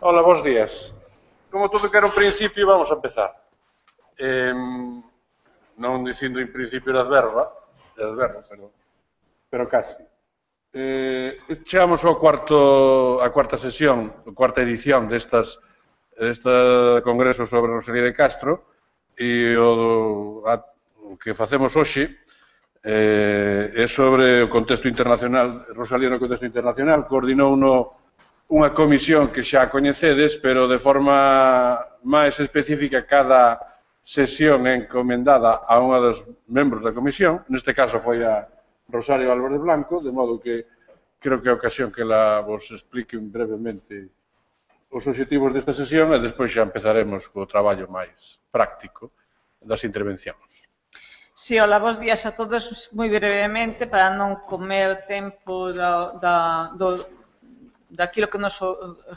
Hola, bons días. Como todo que era un principio, vamos a empezar. Non dicindo en principio de adverbo, perdón, pero casi. Chegamos ao a cuarta sesión, a cuarta edición deste congreso sobre Rosalía de Castro e o que facemos hoxe é sobre o contexto internacional, Rosalía no contexto internacional, coordinou unha comisión que xa coñecedes, pero de forma máis específica cada sesión é encomendada a unha dos membros da comisión, neste caso foi a Rosario Álvarez Blanco, de modo que creo que é a ocasión que la vos explique brevemente os obxectivos desta sesión e despois xa empezaremos co traballo máis práctico das intervencións. Sí, hola, bons días a todos. Moi brevemente, para non comer tempo daquilo que nos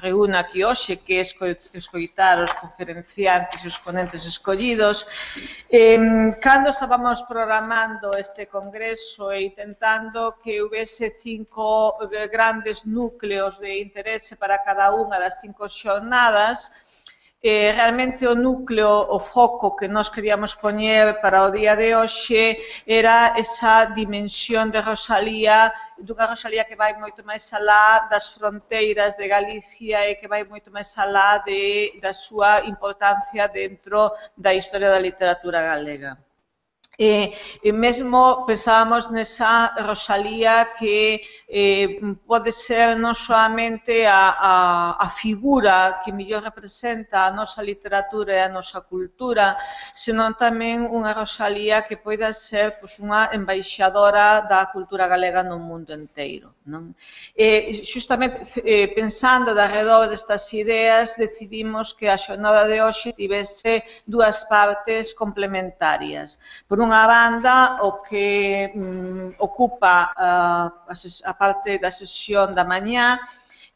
reúne aquí hoxe, que é escoitar os conferenciantes e os ponentes escollidos. Cando estábamos programando este congreso e intentando que houvese 5 grandes núcleos de interese para cada unha das 5 xornadas, realmente o núcleo, o foco que nós queríamos poñer para o día de hoxe era esa dimensión de Rosalía, dunha Rosalía que vai moito máis alá das fronteiras de Galicia e que vai moito máis alá da súa importancia dentro da historia da literatura galega. E mesmo pensábamos nesa Rosalía que pode ser non soamente a figura que mellor representa a nosa literatura e a nosa cultura, senón tamén unha Rosalía que poida ser unha embaixadora da cultura galega no mundo inteiro. Justamente pensando alrededor destas ideas, decidimos que a xornada de hoxe tivese dúas partes complementarias. Por unha banda, o que ocupa a parte da sesión da mañá,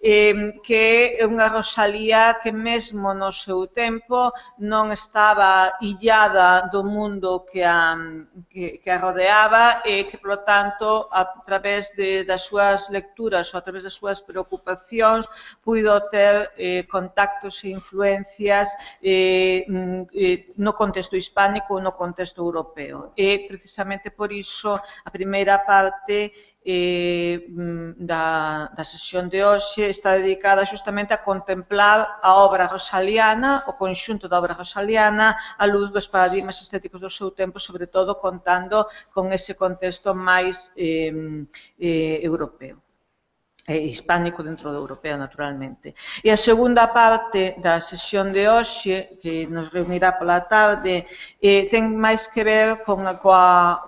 que é unha Rosalía que mesmo no seu tempo non estaba illada do mundo que a rodeaba e que, polo tanto, a través das súas lecturas ou a través das súas preocupacións puido ter contactos e influencias no contexto hispánico ou no contexto europeo. E, precisamente por iso, a primeira parte da sesión de hoxe está dedicada justamente a contemplar a obra rosaliana, o conxunto da obra rosaliana, á luz dos paradigmas estéticos do seu tempo, sobre todo contando con ese contexto máis europeo. Hispánico dentro do europeo, naturalmente. E a segunda parte da sesión de hoxe, que nos reunirá pola tarde, ten máis que ver coa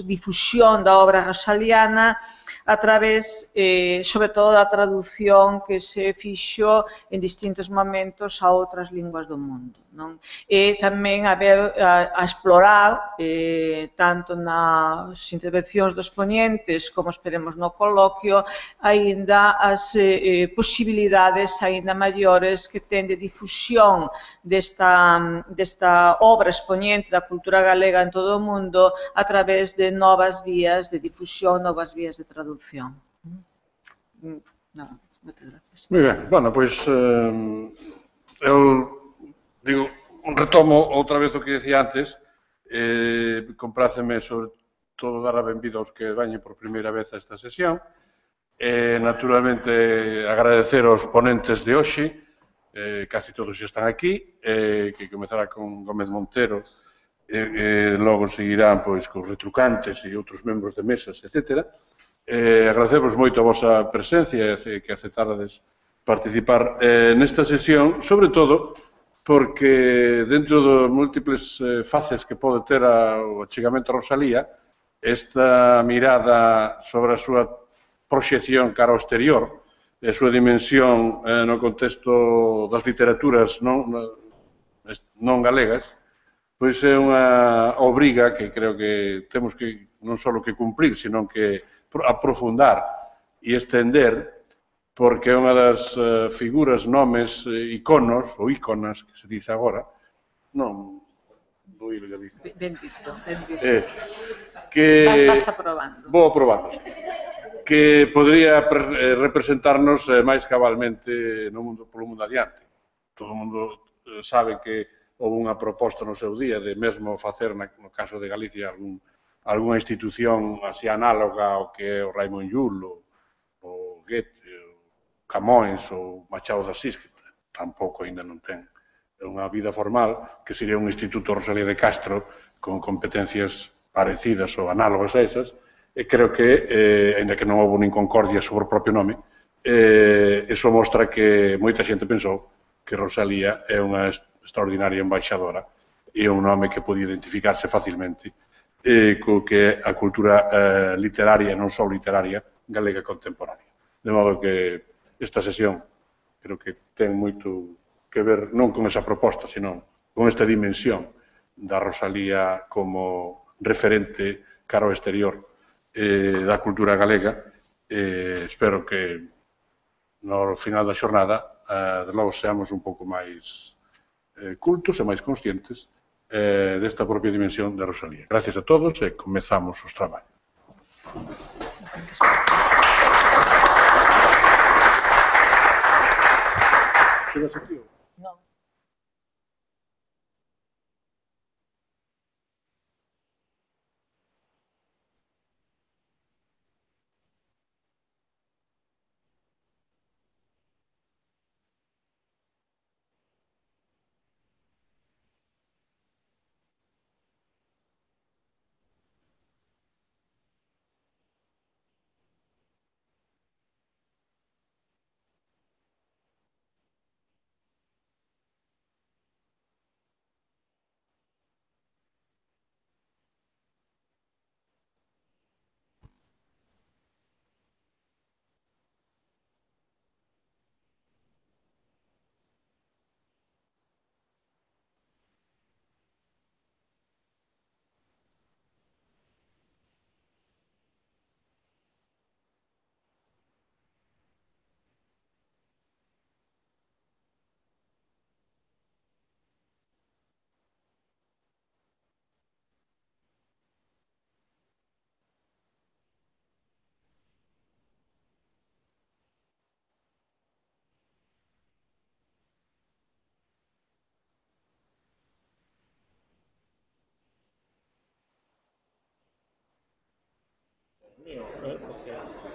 difusión da obra rosaliana a través, sobre todo, da traducción que se fixo en distintos momentos a outras linguas do mundo. E tamén a explorar, tanto nas intervencións dos ponentes como esperemos no coloquio, aínda as posibilidades aínda maiores que ten de difusión desta obra exponente da cultura galega en todo o mundo a través de novas vías de difusión, novas vías de traducción. Nada, moitas gracias. Moi ben, bueno, pois eu digo, retomo outra vez o que decía antes, compráceme sobre todo dar a benvida aos que veñen por primeira vez a esta sesión, naturalmente agradecer aos ponentes de hoxe, casi todos xa están aquí, que comezará con Gómez Montero, logo seguirán pois cos retrucantes e outros membros de mesas, etc. Agradecemos moito a vosa presencia e que aceptades participar nesta sesión, sobre todo porque dentro dos múltiples faces que pode ter o achegamento a Rosalía, esta mirada sobre a súa proxección cara ao exterior, a súa dimensión no contexto das literaturas non galegas, pois é unha obriga que creo que temos que non só que cumprir, senón que aprofundar e estender, porque é unha das figuras, nomes, iconos, ou íconas, que se dice agora, non vou ir a dizer. Bendito. Que Vas aprobando. Vou aprobando. que podría representarnos máis cabalmente polo mundo adiante. Todo o mundo sabe que houve unha proposta no seu día de mesmo facer, no caso de Galicia, algunha institución así análoga ao que é o Raimon Llull, o Goethe, o Camões, ou Machado de Asís, que tampouco ainda non ten unha vida formal, que sería un Instituto Rosalía de Castro con competencias parecidas ou análogas a esas, e creo que, ainda que non houve nin concordia sobre o propio nome, iso mostra que moita xente pensou que Rosalía é unha extraordinaria embaixadora e é un nome que pode identificarse facilmente co que é a cultura literaria, non só literaria, galega contemporánea. De modo que esta sesión creo que ten moito que ver non con esa proposta, sino con esta dimensión da Rosalía como referente cara ao exterior da cultura galega. Espero que no final da xornada de logo seamos un pouco máis cultos e máis conscientes desta propia dimensión de Rosalía. Gracias a todos e comezamos os traballos. ¿Quedas aquí? No.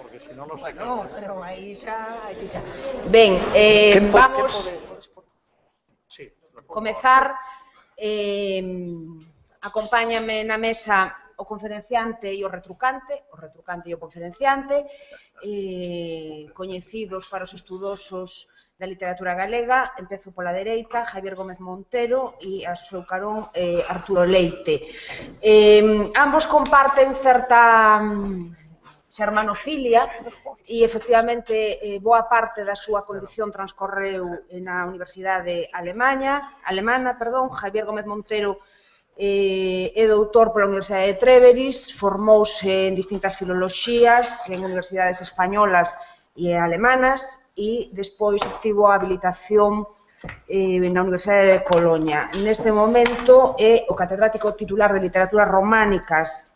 Porque si no nos saca. No, pero aí xa... Ben, vamos comezar. Acompáñame na mesa o conferenciante e o retrucante e o conferenciante, coñecidos para os estudosos da literatura galega. Empezo pola dereita, Javier Gómez Montero, e a seu carón Arturo Leite. Ambos comparten certa xermanofilia e, efectivamente, boa parte da súa condición transcorreu na Universidade Alemana. Javier Gómez Montero é doutor pola Universidade de Treveri, formouse en distintas filoloxías en universidades españolas e alemanas e despois obtivo a habilitación na Universidade de Colonia. Neste momento é o catedrático titular de Literaturas Románicas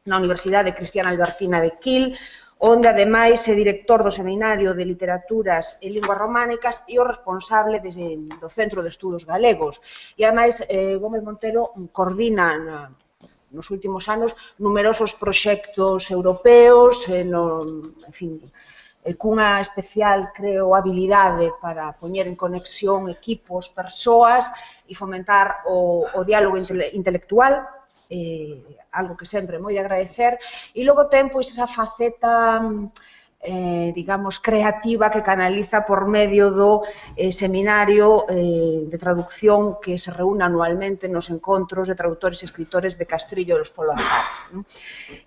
na Universidade Cristiana Albertina de Kiel, onde, ademais, é director do Seminario de Literaturas e Linguas Románicas e o responsable do Centro de Estudos Galegos. E, ademais, Gómez Montero coordina nos últimos anos numerosos proxectos europeos, en fin, cunha especial, creo, habilidade para poñer en conexión equipos, persoas e fomentar o diálogo intelectual, algo que sempre é moi de agradecer, e logo ten pois esa faceta, digamos, creativa que canaliza por medio do seminario de traducción que se reúne anualmente nos encontros de traductores e escritores de Castrillo de los Polo-Azares.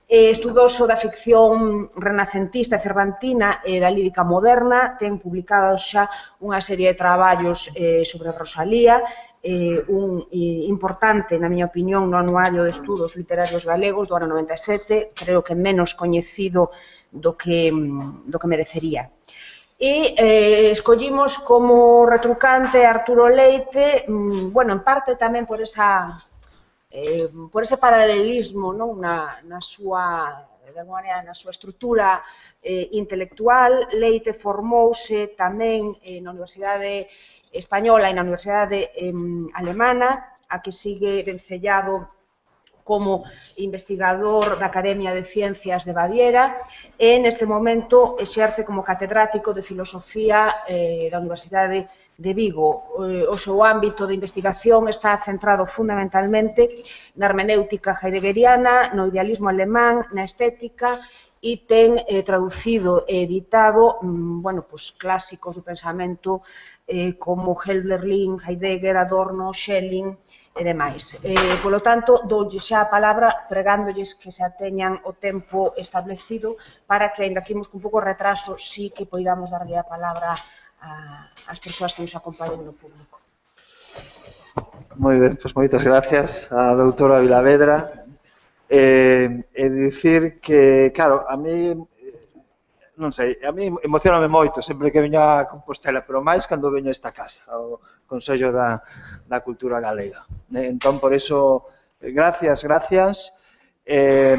Estudoso da ficción renacentista e cervantina e da lírica moderna, ten publicados xa unha serie de traballos sobre Rosalía, un importante, na miña opinión, no Anuario de Estudos Literarios Galegos do ano 97, creo que menos coñecido do que merecería. E escollimos como retrucante Arturo Leite, bueno, en parte tamén por ese paralelismo na súa de alguma maneira, na súa estrutura intelectual. Leite formouse tamén na Universidade Española e na Universidade Alemana, a que sigue vencellado como investigador da Academia de Ciencias de Baviera e neste momento exerce como catedrático de Filosofía da Universidade de Vigo. O seu ámbito de investigación está centrado fundamentalmente na hermenéutica heideggeriana, no idealismo alemán, na estética e ten traducido e editado clásicos do pensamento como Hölderlin, Heidegger, Adorno, Schelling e demais. Polo tanto, doulle xa a palabra pregándolles que se ateñan o tempo establecido para que, ainda que imos con pouco retraso, sí que poidamos darlle a palabra ás persoas que nos acompañen no público. Moi ben, pois moitas gracias a doutora Vilavedra. E dicir que, claro, a mí, non sei, a mí emocioname moito sempre que veño a Compostela, pero máis cando veño a esta casa, ao Consello da Cultura Galega. Entón, por iso, gracias. A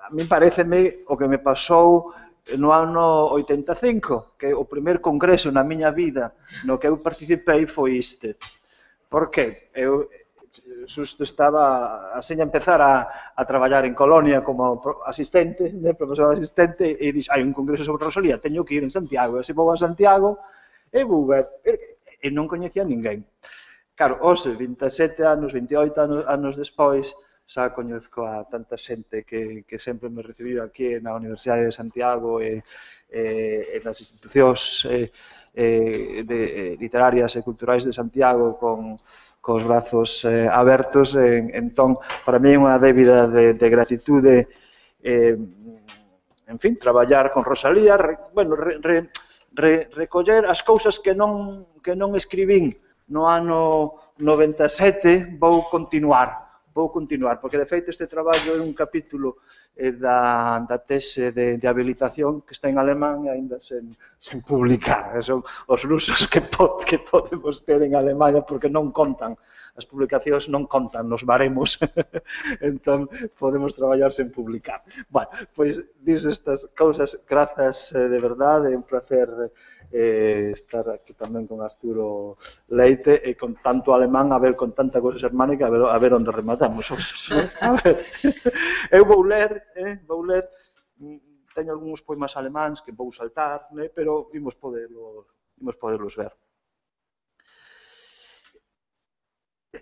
mí pareceme o que me pasou no ano 85, que o primeiro congreso na miña vida no que eu participei foi este. Por que? Eu xusto estaba a empezar a traballar en Colonia como asistente, profesor asistente, e dixo, hai un congreso sobre Rosalía, teño que ir en Santiago, e se vou a Santiago, e vou ver, e non coñecía ninguén. Claro, hoxe, 27 anos, 28 anos despois, xa coñezco a tanta xente que sempre me recibiu aquí na Universidade de Santiago e nas institucións literarias e culturais de Santiago cos brazos abertos. Entón, para mí é unha débida de gratitude, en fin, traballar con Rosalía, recoller as cousas que non escribín no ano 97, vou continuar, porque de feito este traballo é un capítulo da tese de habilitación que está en alemán e ainda sen publicar. Son os lusos que podemos ter en Alemanha porque non contan, as publicacións non contan nos baremos, entón podemos traballar sen publicar. Bueno, pois, dixo estas cousas, grazas de verdade, é un placer estar aquí tamén con Arturo Leite e con tanto alemán, a ver, con tanta cosa xermánica, a ver onde rematamos. A ver, eu vou ler, teño algúns poemas alemáns que vou saltar, pero imos poderlos ver.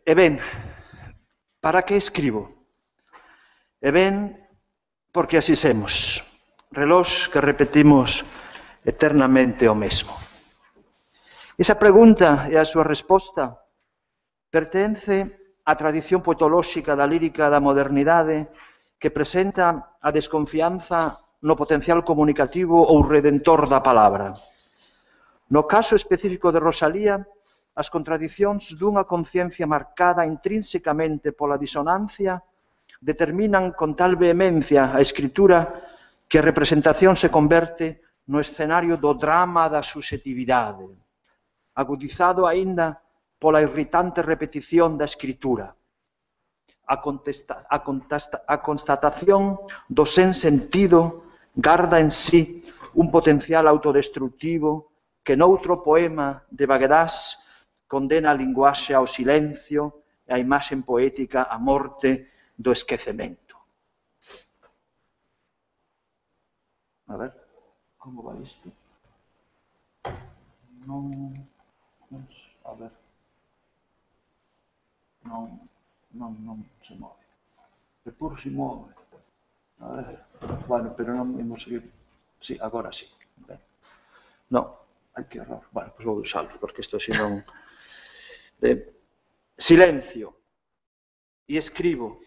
E ben, para que escribo? E ben, porque así semos, relós que repetimos eternamente o mesmo. Esa pregunta e a súa resposta pertence á tradición poetolóxica da lírica da modernidade que presenta a desconfianza no potencial comunicativo ou redentor da palabra. No caso específico de Rosalía, as contradicións dunha conciencia marcada intrínsecamente pola disonancia determinan con tal vehemencia a escritura que a representación se converte no escenario do drama da subxetividade, agudizado aínda pola irritante repetición da escritura. A constatación do sen sentido garda en sí un potencial autodestructivo que noutro poema de Bagdás condena a linguaxe ao silencio e a imaxe poética á morte do esquecemento. A ver, como va isto? Non... A ver... Non se move. De puro se move. A ver... Bueno, pero non imos seguir... Sí, agora sí. Non, hai que errar. Bueno, pois vou usarlo, porque isto así non... Silencio. E escribo.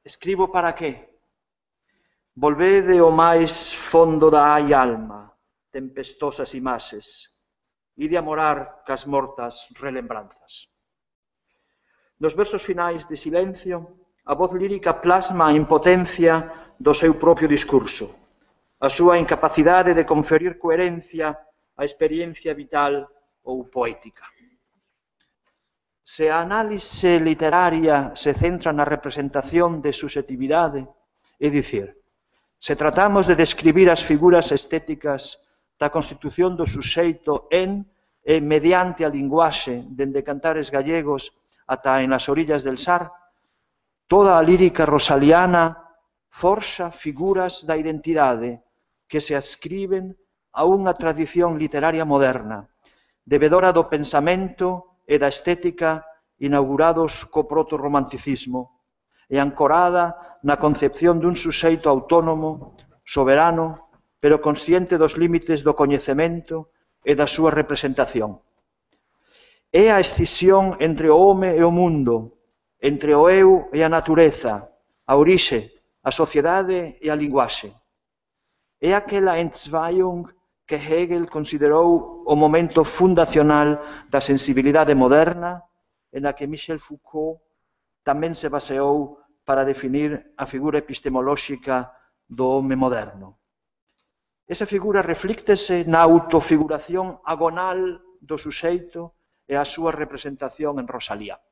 Escribo para que? Volvede o máis fondo da hai alma, tempestosas imaxes, ide a morar cas mortas relembranzas. Nos versos finais de Silencio, a voz lírica plasma a impotencia do seu propio discurso, a súa incapacidade de conferir coherencia á experiencia vital ou poética. Se a análise literaria se centra na representación de suscetividade É dicir, se tratamos de describir as figuras estéticas da constitución do suxeito en e mediante a linguaxe dende Cantares Gallegos ata en las orillas del Sar, toda a lírica rosaliana forxa figuras da identidade que se ascriben a unha tradición literaria moderna, debedora do pensamento e da estética inaugurados co proto-romanticismo e ancorada na concepción dun suxeito autónomo, soberano, pero consciente dos límites do coñecemento e da súa representación. É a escisión entre o home e o mundo, entre o eu e a natureza, a orixe, a sociedade e a linguaxe. É aquela Entzweiung que Hegel considerou o momento fundacional da sensibilidade moderna e na que Michel Foucault tamén se baseou para definir a figura epistemolóxica do home moderno. Esa figura reflíctese na autofiguración agonal do suxeito e a súa representación en Rosalía.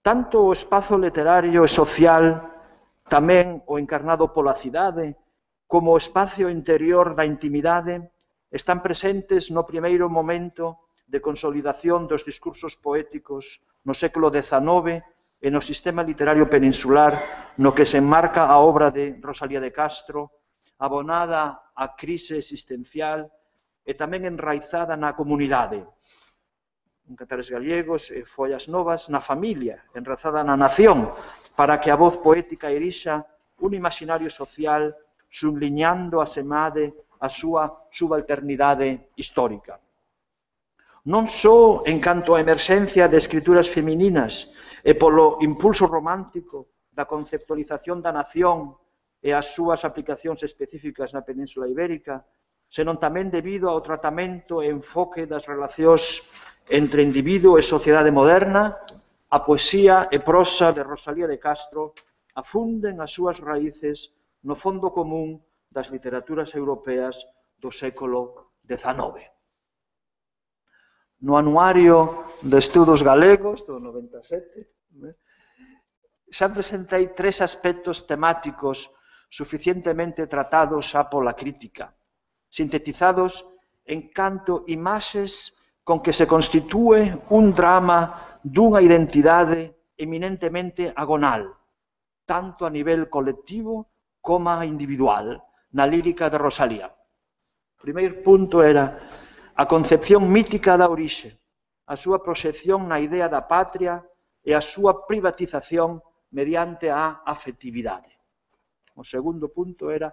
Tanto o espazo literario e social, tamén o encarnado pola cidade, como o espacio interior da intimidade, están presentes no primeiro momento de consolidación dos discursos poéticos no século XIX e no sistema literario peninsular no que se enmarca a obra de Rosalía de Castro, abonada á crise existencial e tamén enraizada na comunidade. En Cantares Gallegos e Follas Novas, na familia, enraizada na nación, para que a voz poética erixa un imaginario social subliñando a semade a súa subalternidade histórica. Non só en canto á emerxencia de escrituras femininas e polo impulso romántico da conceptualización da nación e as súas aplicacións específicas na Península Ibérica, senón tamén debido ao tratamento e enfoque das relacións entre individuo e sociedade moderna, a poesía e prosa de Rosalía de Castro afunden as súas raíces no fondo común das literaturas europeas do século XIX. No Anuario de Estudos Galegos, do 97, xa presentei 3 aspectos temáticos suficientemente tratados xa pola crítica, sintetizados en canto imaxes con que se constitúe un drama dunha identidade eminentemente agonal, tanto a nivel colectivo como individual, na lírica de Rosalía. O primeiro punto era a concepción mítica da orixe, a súa proxección na idea da patria e a súa privatización mediante a afectividade. O segundo punto era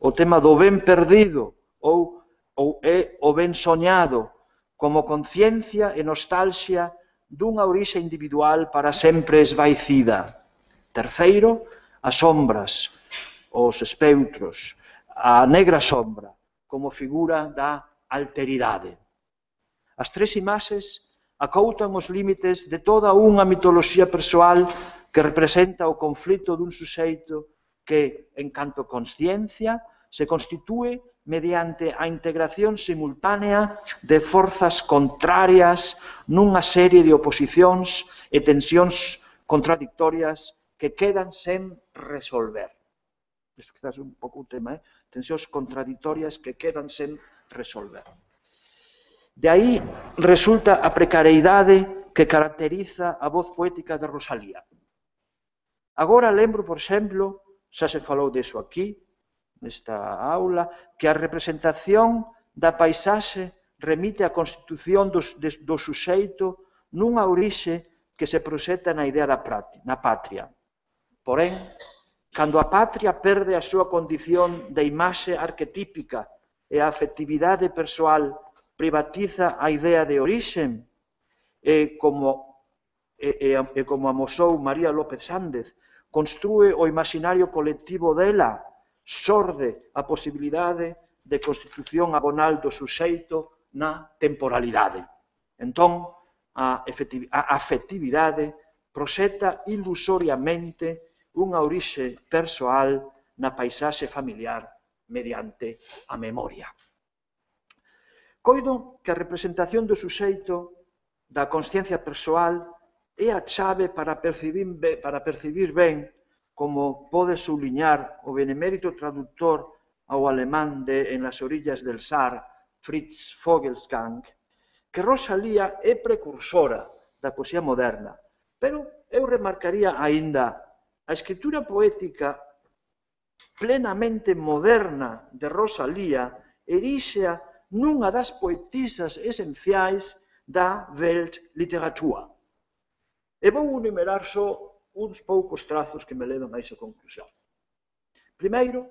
o tema do ben perdido ou o ben soñado como conciencia e nostalgia dunha orixe individual para sempre esvaecida. Terceiro, as sombras, os espeutros, a negra sombra como figura da alteridade. As 3 imaxes acoutan os límites de toda unha mitoloxía persoal que representa o conflito dun suxeito que, en canto consciencia, se constitúe mediante a integración simultánea de forzas contrarias nunha serie de oposicións e tensións contradictorias que quedan sen resolver. Isto quizás é un pouco o tema, tensións contradictorias que quedan sen resolver. De aí resulta a precariedade que caracteriza a voz poética de Rosalía. Agora lembro, por exemplo, xa se falou diso aquí, nesta aula, que a representación da paisaxe remite á constitución do suxeito nunha orixe que se proxecta na idea na patria. Porén, cando a patria perde a súa condición de imaxe arquetípica e a afectividade persoal privatiza a idea de orixe, e como amosou María López Sández, construe o imaginario colectivo dela, xorde a posibilidade de constitución agonal do suxeito na temporalidade. Entón, a afectividade proxecta ilusoriamente unha orixe persoal na paisaxe familiar mediante a memoria. Coido que a representación do suxeito da consciencia persoal é a chave para percibir ben como pode subliñar o benemérito traductor ao alemán de En las orillas del Saar, Fritz Vogelsang, que Rosalía é precursora da poesía moderna, pero eu remarcaría aínda a escritura poética plenamente moderna de Rosalía erixea nunha das poetisas esenciais da Weltliteratur. E vou enumerar só uns poucos trazos que me levan a esa conclusión. Primeiro,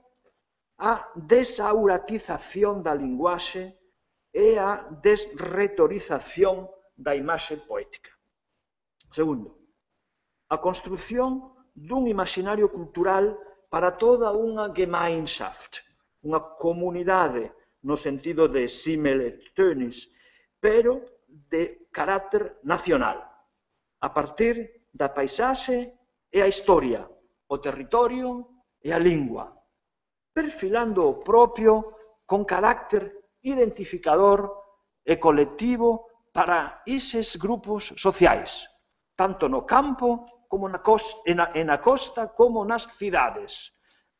a desauratización da linguaxe e a desretorización da imaxe poética. Segundo, a construción dun imaginario cultural para toda unha Gemeinschaft, unha comunidade no sentido de Simmel et Tönnies, pero de carácter nacional, a partir da paisaxe e a historia, o territorio e a lingua, perfilando o propio con carácter identificador e colectivo para eses grupos sociais, tanto no campo como na costa como nas cidades,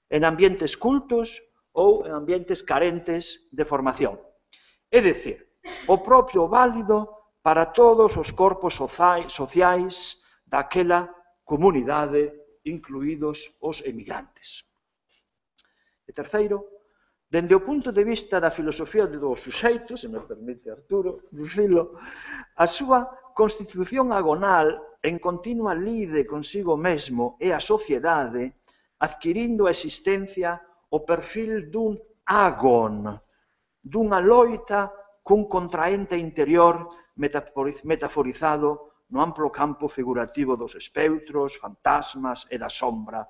en ambientes cultos ou en ambientes carentes de formación. É dicir, o propio válido para todos os corpos sociais daquela comunidade, incluídos os emigrantes. E terceiro, dende o punto de vista da filosofía do suxeito, se me permite Arturo dicilo, a súa constitución agonal en continua lide consigo mesmo e a sociedade, adquirindo a existencia o perfil dun agon, dunha loita cun contraente interior metaforizado no amplo campo figurativo dos espectros, fantasmas e da sombra,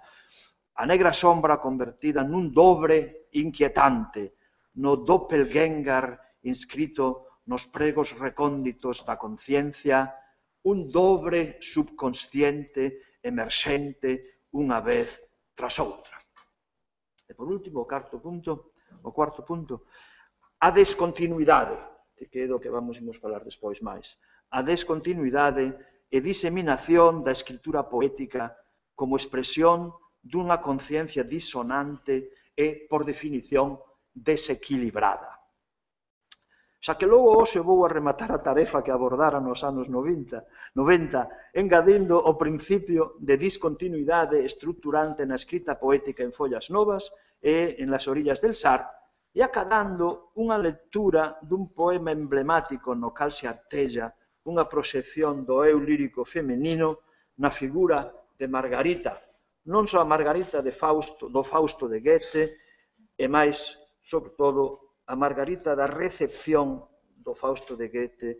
a negra sombra convertida nun dobre inquietante, no doppelgänger inscrito nos pregos recónditos da conciencia, un dobre subconsciente emerxente unha vez tras outra. E por último, o cuarto punto, a descontinuidade, que é do que imos falar despois máis, a descontinuidade e diseminación da escritura poética como expresión dunha conciencia disonante e, por definición, desequilibrada. Xa que logo hoxe vou a rematar a tarefa que abordara nos anos 90, engadindo o principio de discontinuidade estruturante na escrita poética en Follas Novas e en Las orillas del Saar, e acadando unha lectura dun poema emblemático no cal se artella unha proxección do eu lírico femenino na figura de Margarita, non só a Margarita do Fausto de Goethe, e máis, sobre todo, a Margarita da recepción do Fausto de Goethe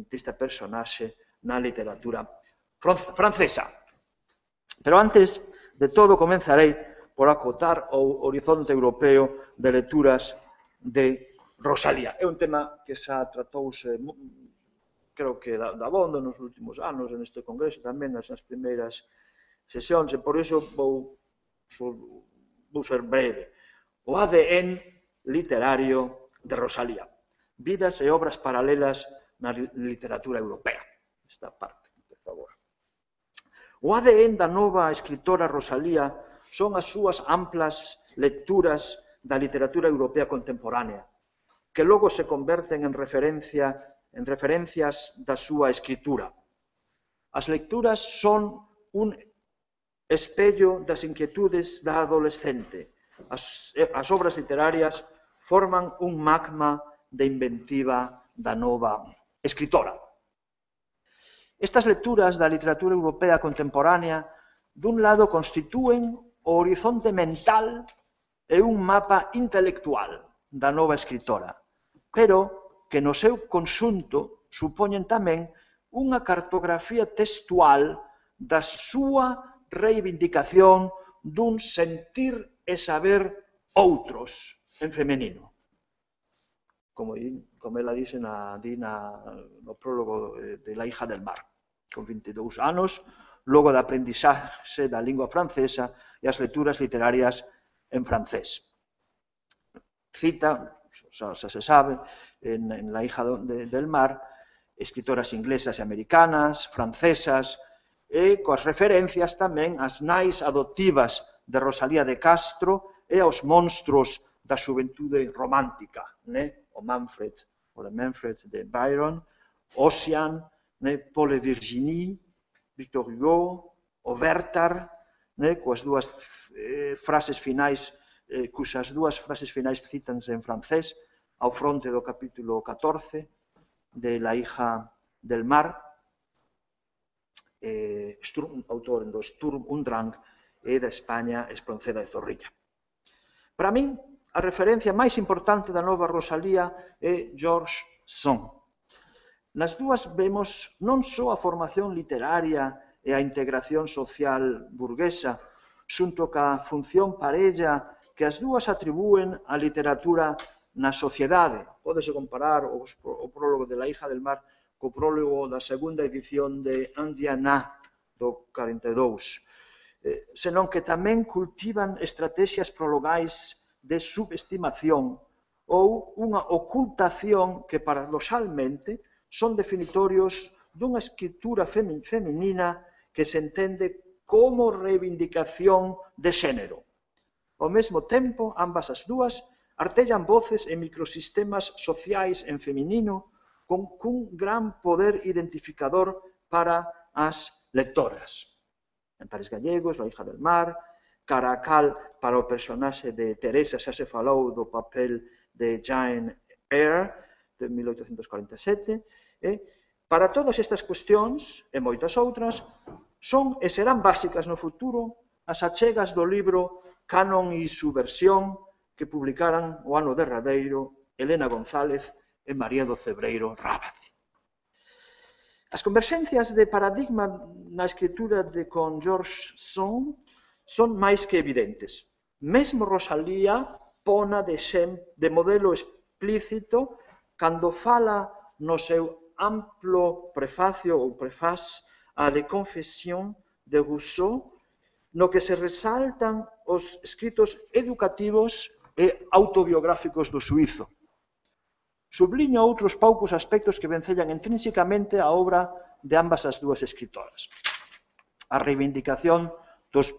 desta personaxe na literatura francesa. Pero antes de todo comenzarei por acotar o horizonte europeo de lecturas de Rosalía. É un tema que xa tratouse, creo que da bondo nos últimos anos, neste congreso tamén, nas primeiras sesións, e por iso vou ser breve. O ADN literario de Rosalía. Vidas e obras paralelas na literatura europea. Esta parte, por favor. O ADN da nova escritora Rosalía son as súas amplas lecturas da literatura europea contemporánea, que logo se converten en referencias da súa escritura. As lecturas son un espello das inquietudes da adolescente. As obras literarias forman un magma de inventiva da nova escritora. Estas lecturas da literatura europea contemporánea, dun lado, constitúen o horizonte mental e un mapa intelectual da nova escritora, pero que no seu conxunto supoñen tamén unha cartografía textual da súa reivindicación dun sentir e saber outros en femenino. Como ela dice no prólogo de La hija del mar, con 22 anos, logo da aprendizaxe da lingua francesa e as lecturas literarias en francés. Cita, xa se sabe, en La hija del mar, escritoras inglesas e americanas, francesas, e coas referencias tamén ás nais adoptivas de Rosalía de Castro e aos monstros da xuventude romántica, né? O Manfred de Byron, Ossian, né? Paul et Virginie, Victor Hugo, o Werther, né? Coas dúas frases finais, cusas dúas frases finais citanse en francés, ao fronte do capítulo 14 de La hija del mar, autor do Sturm und Drang e da España Espronceda de Zorrilla. Para min, a referencia máis importante da nova Rosalía é George Sand. Nas dúas vemos non só a formación literaria e a integración social burguesa, xunto ca función parella que as dúas atribúen á literatura na sociedade. Pódese comparar o prólogo de La hija del mar co prólogo da segunda edición de Indiana do 42, senón que tamén cultivan estrategias prologais de subestimación ou unha ocultación que paradoxalmente son definitorios dunha escritura feminina que se entende como reivindicación de xénero. Ao mesmo tempo, ambas as dúas artellan voces e microsistemas sociais en feminino cun gran poder identificador para as lectoras. En Pares Gallegos, La hija del mar, cara a cal para o personaxe de Teresa xa se falou do papel de Jane Eyre, de 1847, para todas estas cuestións, e moitas outras, son e serán básicas no futuro as achegas do libro Canon e subversión que publicaran o ano derradeiro Elena González e María do Cebreiro Rábade. As converxencias de paradigma na escritura con George Sand son máis que evidentes. Mesmo Rosalía pona de modelo explícito cando fala no seu amplo prefacio ou prefaz a Les Confessions de Rousseau, no que se resaltan os escritos educativos e autobiográficos do suízo. Subliño outros poucos aspectos que vencellan intrínsecamente a obra de ambas as dúas escritoras. A reivindicación dos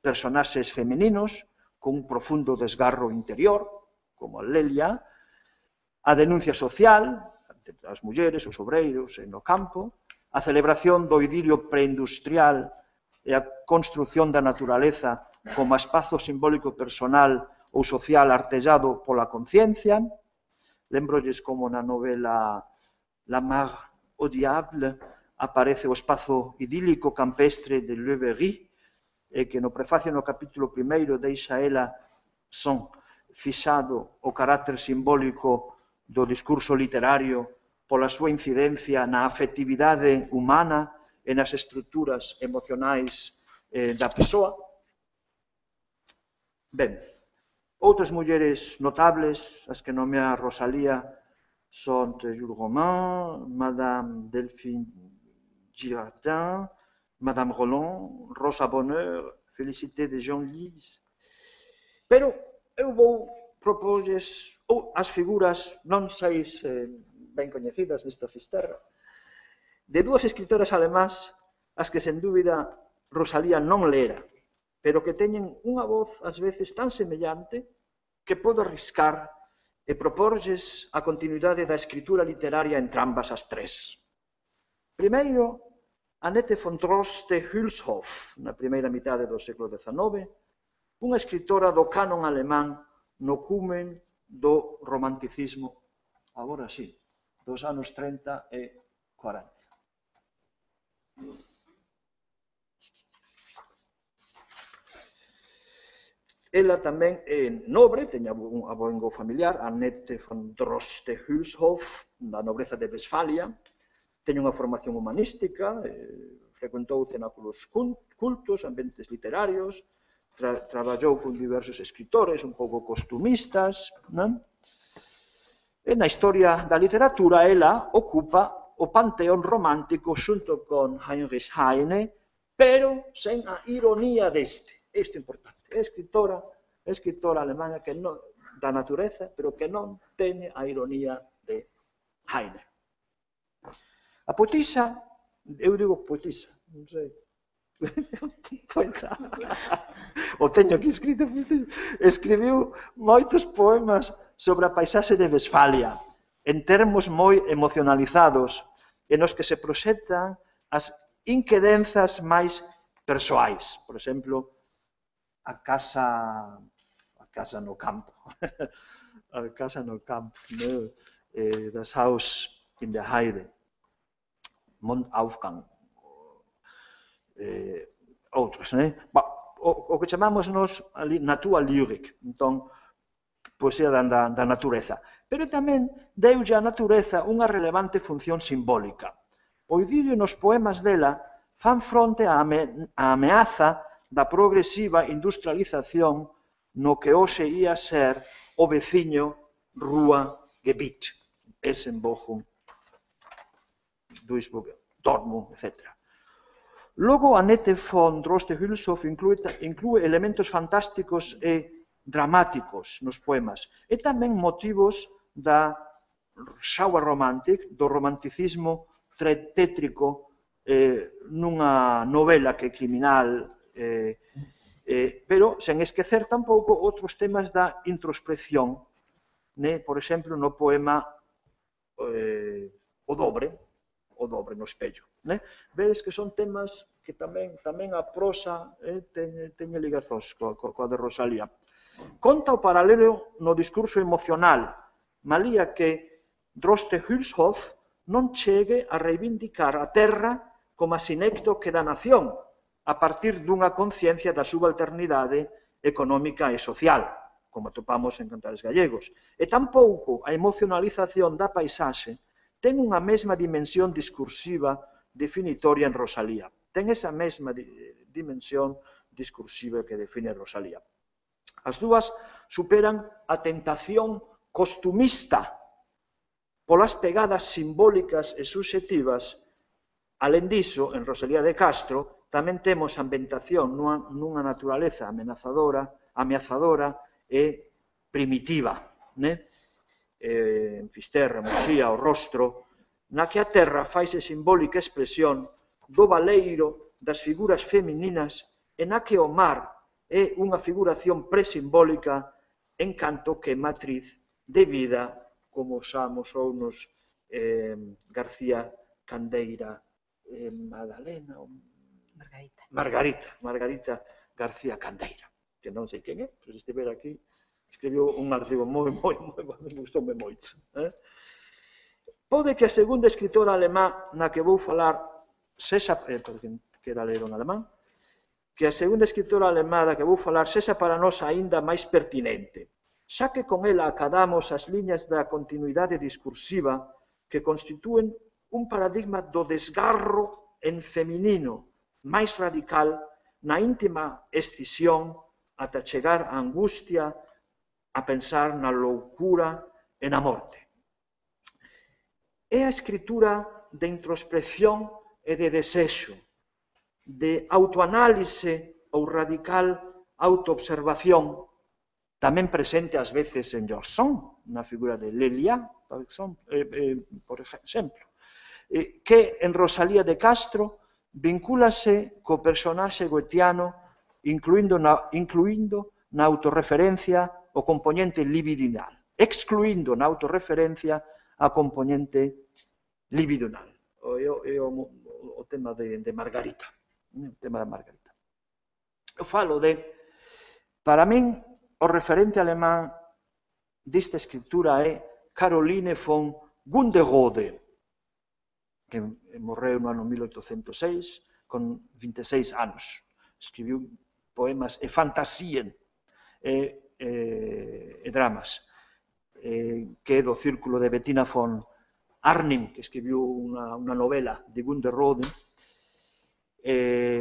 personaxes femininos, con un profundo desgarro interior, como Lelia, a denuncia social, entre as mulleres, os obreiros e no campo, a celebración do idilio preindustrial e a construción da naturaleza como espazo simbólico personal ou social artellado pola conciencia. Lembrolles como na novela La Mar au Diable aparece o espazo idílico campestre de Le Verry, e que no prefacio no capítulo 1 deixa ela son fixado o carácter simbólico do discurso literario pola súa incidencia na afectividade humana e nas estruturas emocionais da persoa. Ben, outras mulleres notables, as que nomea Rosalía, son Jules Romain, Madame Delphine Girardin, Madame Roland, Rosa Bonheur, Félicité de Genlis. Pero eu vou propolles as figuras, non sei se ben coñecidas nesta fisterra, de dúas escritoras alemás, as que, sen dúbida, Rosalía non lera, pero que teñen unha voz, ás veces, tan semellante que podo arriscar e proporlles a continuidade da escritura literaria entre ambas as tres. Primeiro, Annette von Droste-Hülshoff, na primeira mitade do século XIX, unha escritora do canon alemán no cumen do romanticismo, agora sí, dos anos 30 e 40. Ela tamén é nobre, teña un aboengo familiar, Annette von Droste-Hülshoff, da nobreza de Westfalia, teña unha formación humanística, frecuentou cenáculos cultos, ambientes literarios, traballou con diversos escritores un pouco costumistas, non? E na historia da literatura, ela ocupa o panteón romántico xunto con Heinrich Heine, pero sen a ironía deste. Isto é importante. É escritora alemana que non, da natureza, pero que non teñe a ironía de Heine. A poetisa, eu digo poetisa, non sei, O teño aquí escrito. Escribiu moitos poemas sobre a paisaxe de Westfalia, en termos moi emocionalizados, e nos que se proxectan as inquedenzas máis persoais. Por exemplo, a casa no campo. A casa no campo, né? Das Haus in der Heide. Mondaufgang. Outros, né? O que chamamos nos ali Naturlyrik, entón, poesía da natureza. Pero tamén deulle a natureza unha relevante función simbólica. O idilio nos poemas dela fan fronte á ameaza da progresiva industrialización no que hoxe ia ser o veciño Ruhrgebiet, Essen-Bochum, Duisburg, Dortmund, etc. Logo, Annette von Droste-Hülshoff inclúe elementos fantásticos e dramáticos nos poemas e tamén motivos da Schauerromantik, do romanticismo tétrico nunha novela que é criminal, pero sen esquecer tampouco outros temas da introspección, por exemplo, no poema O Dobre no espello. Vedes que son temas que tamén a prosa teñe ligazóns coa de Rosalía. Conta o paralelo no discurso emocional, malía que Droste-Hülshoff non chegue a reivindicar a terra como a sinécdoque da nación, a partir dunha conciencia da subalternidade económica e social, como atopamos en Cantares Gallegos. E tampouco a emocionalización da paisaxe ten unha mesma dimensión discursiva definitoria en Rosalía. Ten esa mesma dimensión discursiva que define Rosalía. As dúas superan a tentación costumista polas pegadas simbólicas e subxectivas. Alén diso, en Rosalía de Castro, tamén temos a ambientación nunha naturaleza ameazadora e primitiva, en Fisterra, Muxía, o Rostro, na que a terra faise simbólica expresión do valeiro das figuras femininas e na que o mar é unha figuración presimbólica en canto que matriz de vida, como xa amosounos García Candeira, Margarita García Candeira, que non sei quen é, se estiver aquí, escribiu un artigo moi, gustoume moito. Pode que a segunda escritora alemá na que vou falar sexa, que era ler en alemán, que a segunda escritora alemá da que vou falar sexa para nós aínda máis pertinente, xa que con ela acadamos as liñas da continuidade discursiva que constitúen un paradigma do desgarro en feminino máis radical na íntima escisión ata chegar á angustia, a pensar na loucura e na morte. É a escritura de introspección e de desexo, de autoanálise ou radical autoobservación, tamén presente ás veces en Georgson, na figura de Lelia, por exemplo, que en Rosalía de Castro vincúlase co personaxe goetiano incluindo na autorreferencia o componente libidinal, excluindo na autorreferencia a componente libidinal. É o tema de Margarita. O tema de Margarita. Eu falo de, para min, o referente alemán desta escritura é Caroline von Gunderode, que morreu no ano 1806, con 26 anos. Escribiu poemas e fantasíen e dramas, que é do círculo de Bettina von Arnim, que escribiu unha novela de Gunderode.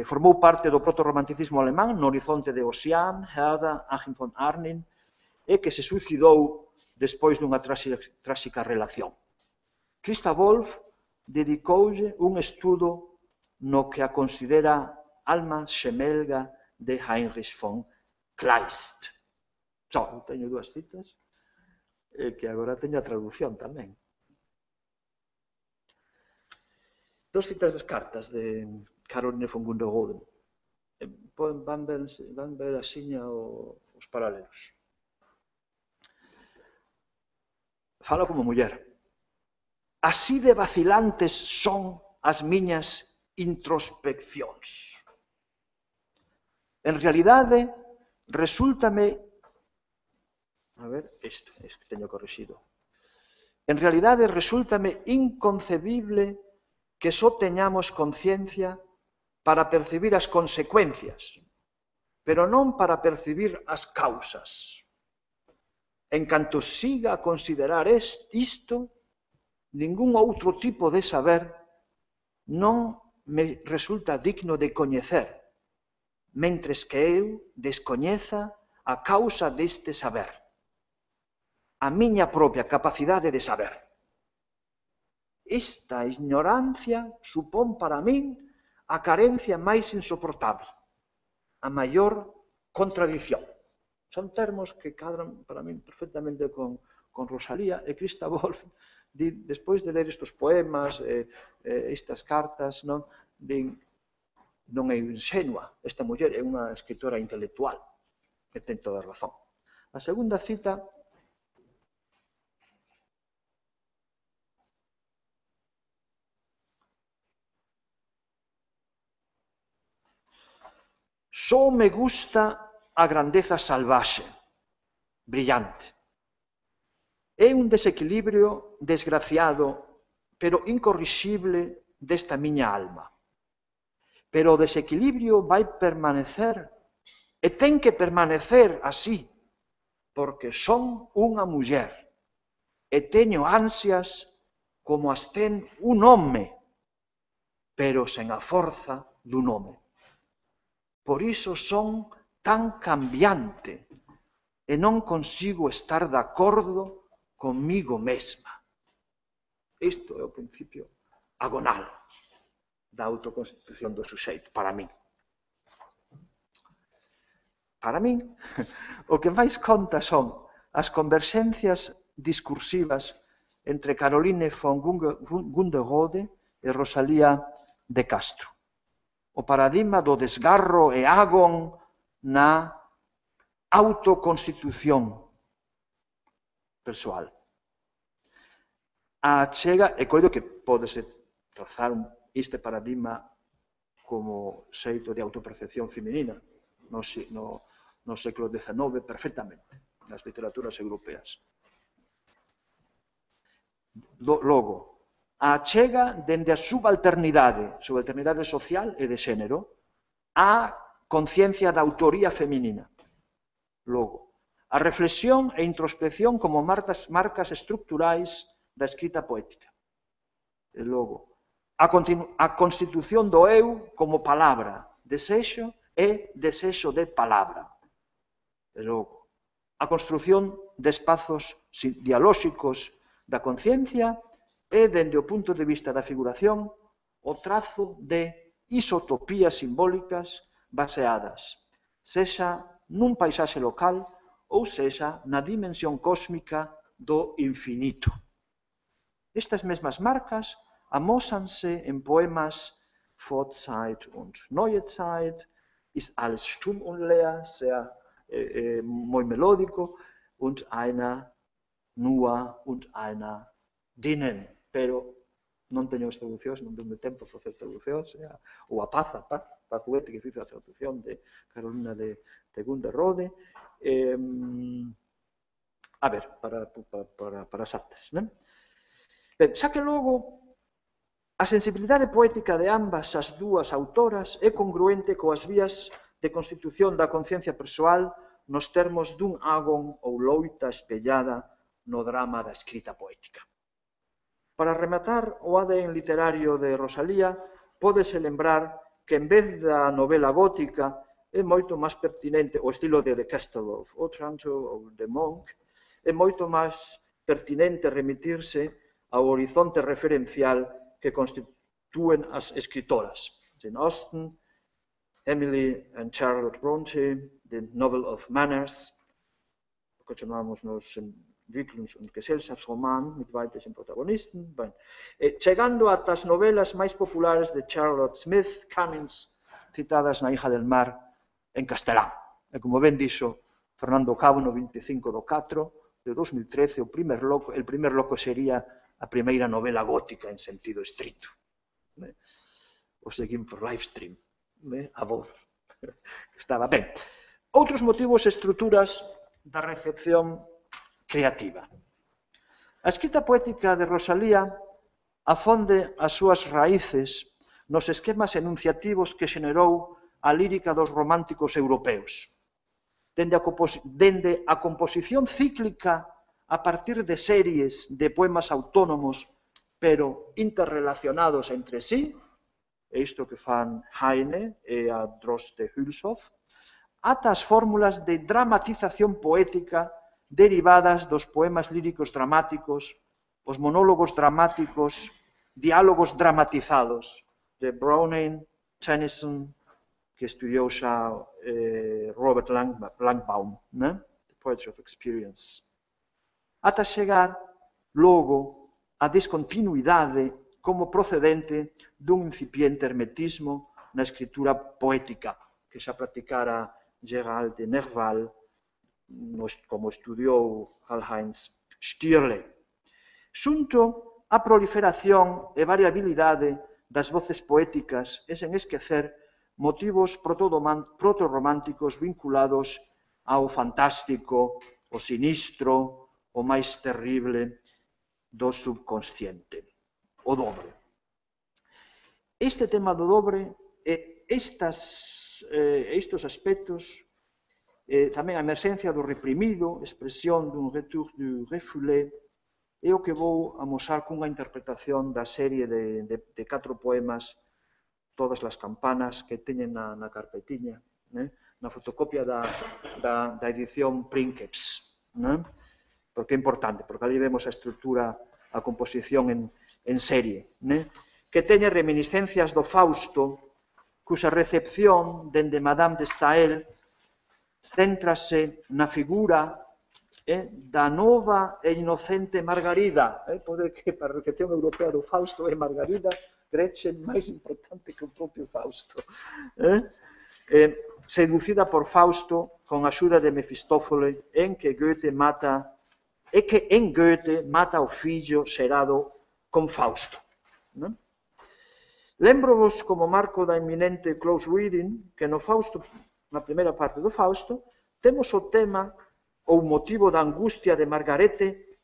Formou parte do proto-romanticismo alemán no horizonte de Ossian, Herder, Achim von Arnim, e que se suicidou despois dunha tráxica relación. Christa Wolf dedicoulle un estudo no que a considera alma xemelga de Heinrich von Kleist. Eu teño dúas citas, que agora teño a traducción tamén. Dos citas das cartas de Caroline von Gunderode. van ver asiña os paralelos. Falo como muller. Así de vacilantes son as miñas introspeccións. En realidade, resúltame... A ver, isto, é que teño corrixido. En realidade, resúltame inconcebible que só teñamos conciencia para percibir as consecuencias, pero non para percibir as causas. En canto siga a considerar isto, ningún outro tipo de saber non me resulta digno de coñecer, mentres que eu descoñeza a causa deste saber, a miña propia capacidade de saber. Esta ignorancia supón para min a carencia máis insoportable, a maior contradición. Son termos que cadran para min perfectamente con Rosalía e Christa Wolf, despois de ler estes poemas, estas cartas, non é ingenua. Esta muller é unha escritora intelectual, que ten toda a razón. A segunda cita só me gusta a grandeza salvaxe, brillante. É un desequilibrio desgraciado, pero incorrixible desta miña alma. Pero o desequilibrio vai permanecer, e ten que permanecer así, porque son unha muller, e teño ansias como as ten un home, pero sen a forza dun home. Por iso son tan cambiante, e non consigo estar de acordo comigo mesma. Isto é o principio agonal da autoconstitución do suxeito, para min. Para min, o que máis conta son as converxencias discursivas entre Caroline von Gunderode e Rosalía de Castro. O paradigma do desgarro e agón na autoconstitución persoal. A achega, e coido que pódese trazar este paradigma como xeito de autopercepción feminina no século XIX perfectamente, nas literaturas europeas. Logo, a achega dende a subalternidade social e de xénero, a conciencia da autoría feminina. Logo, a reflexión e introspección como marcas estructurais da escrita poética. E logo, a constitución do eu como palabra, desexo e desexo de palabra. E logo, a construción de espazos dialóxicos da conciencia e, dende o punto de vista da figuración, o trazo de isotopías simbólicas baseadas, sexa nun paisaxe local ou sexa na dimensión cósmica do infinito. Estas mesmas marcas amósanse en poemas Vorzeit und Neuzeit, ist alles stumm und leer, sea moi melódico, und einer nur und einer dienen, pero non teño as traduccións, non deu tempo para facer traduccións, ou a Paz Huete, que fizo a traducción de Carolina de Gunderode. A ver, para as artes. Ben, xa que logo a sensibilidade poética de ambas as dúas autoras é congruente coas vías de constitución da conciencia persoal nos termos dun agón ou loita espellada no drama da escrita poética. Para rematar o ADN literario de Rosalía, pódese lembrar que en vez da novela gótica é moito máis pertinente o estilo de The Castle of Otranto ou The Monk, é moito máis pertinente remitirse ao horizonte referencial que constitúen as escritoras. Jane Austen, Emily and Charlotte Bronte, The Novel of Manners, o que chamamos nos Entwicklungs- und Gesellschaftsroman, mit weiblichen Protagonisten. Chegando ata as novelas máis populares de Charlotte Smith, Cummings, citadas na Hija del Mar en castelán. E como ben dixo Fernando Cabo no 25 do 4 de 2013, el primer loco sería a primeira novela gótica en sentido estrito. O seguimos por livestream, a voz, que estaba ben. Outros motivos e estruturas da recepción creativa. A escrita poética de Rosalía afonde as súas raíces nos esquemas enunciativos que xenerou a lírica dos románticos europeos. Dende a composición cíclica a partir de series de poemas autónomos pero interrelacionados entre sí, e isto que fan Heine e a Droste Hülshoff, ata as fórmulas de dramatización poética derivadas dos poemas líricos dramáticos, os monólogos dramáticos, diálogos dramatizados de Browning, Tennyson, que estudiou xa Robert Langbaum, The Poetry of Experience, ata chegar logo a discontinuidade como procedente dun incipiente hermetismo na escritura poética que xa practicara Gerald de Nerval, como estudiou Karl-Heinz Stierle. Xunto a proliferación e variabilidade das voces poéticas e sen esquecer motivos proto-románticos vinculados ao fantástico, o sinistro, o máis terrible do subconsciente, o dobre. Este tema do dobre e estes aspectos, tamén a emerxencia do reprimido, expresión dun retour du refoulé, é o que vou amosar cunha interpretación da serie de 4 poemas, Todas as campanas, que teñen na carpetiña, na fotocopia da edición Princeps, porque é importante, porque ali vemos a estrutura, a composición en serie, que teñe reminiscencias do Fausto, cuxa recepción dende Madame de Staël céntrase na figura da nova e inocente Margarida. Pode que para a recepción europea do Fausto é Margarida Gretchen máis importante que o propio Fausto. Seducida por Fausto con a axuda de Mefistófele, en que Goethe mata o fillo xerado con Fausto. Lembro-vos como marco da eminente close reading que no Fausto, na primeira parte do Fausto, temos o tema ou motivo da angustia de Margarete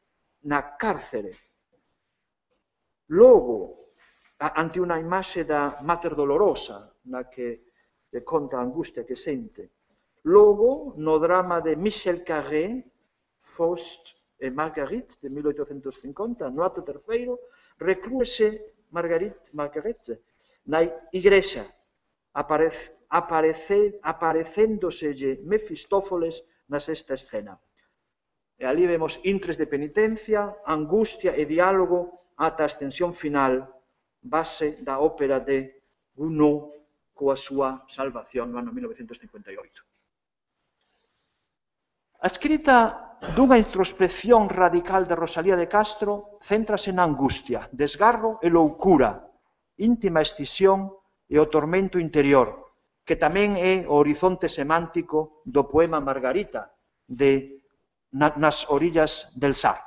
na cárcere. Logo, ante unha imaxe da Mater Dolorosa, na que conta a angustia que sente. Logo, no drama de Michel Carré, Faust e Marguerite, de 1850, no acto terceiro, reclúese Marguerite na igrexa, aparecéndoselle Mefistófeles na sexta escena. E ali vemos intres de penitencia, angustia e diálogo ata a ascensión final, base da ópera de Gounod coa súa salvación no ano 1958. A escrita dunha introspección radical de Rosalía de Castro céntrase na angustia, desgarro e loucura, íntima escisión e o tormento interior, que tamén é o horizonte semántico do poema Margarita, nas orillas del Sar.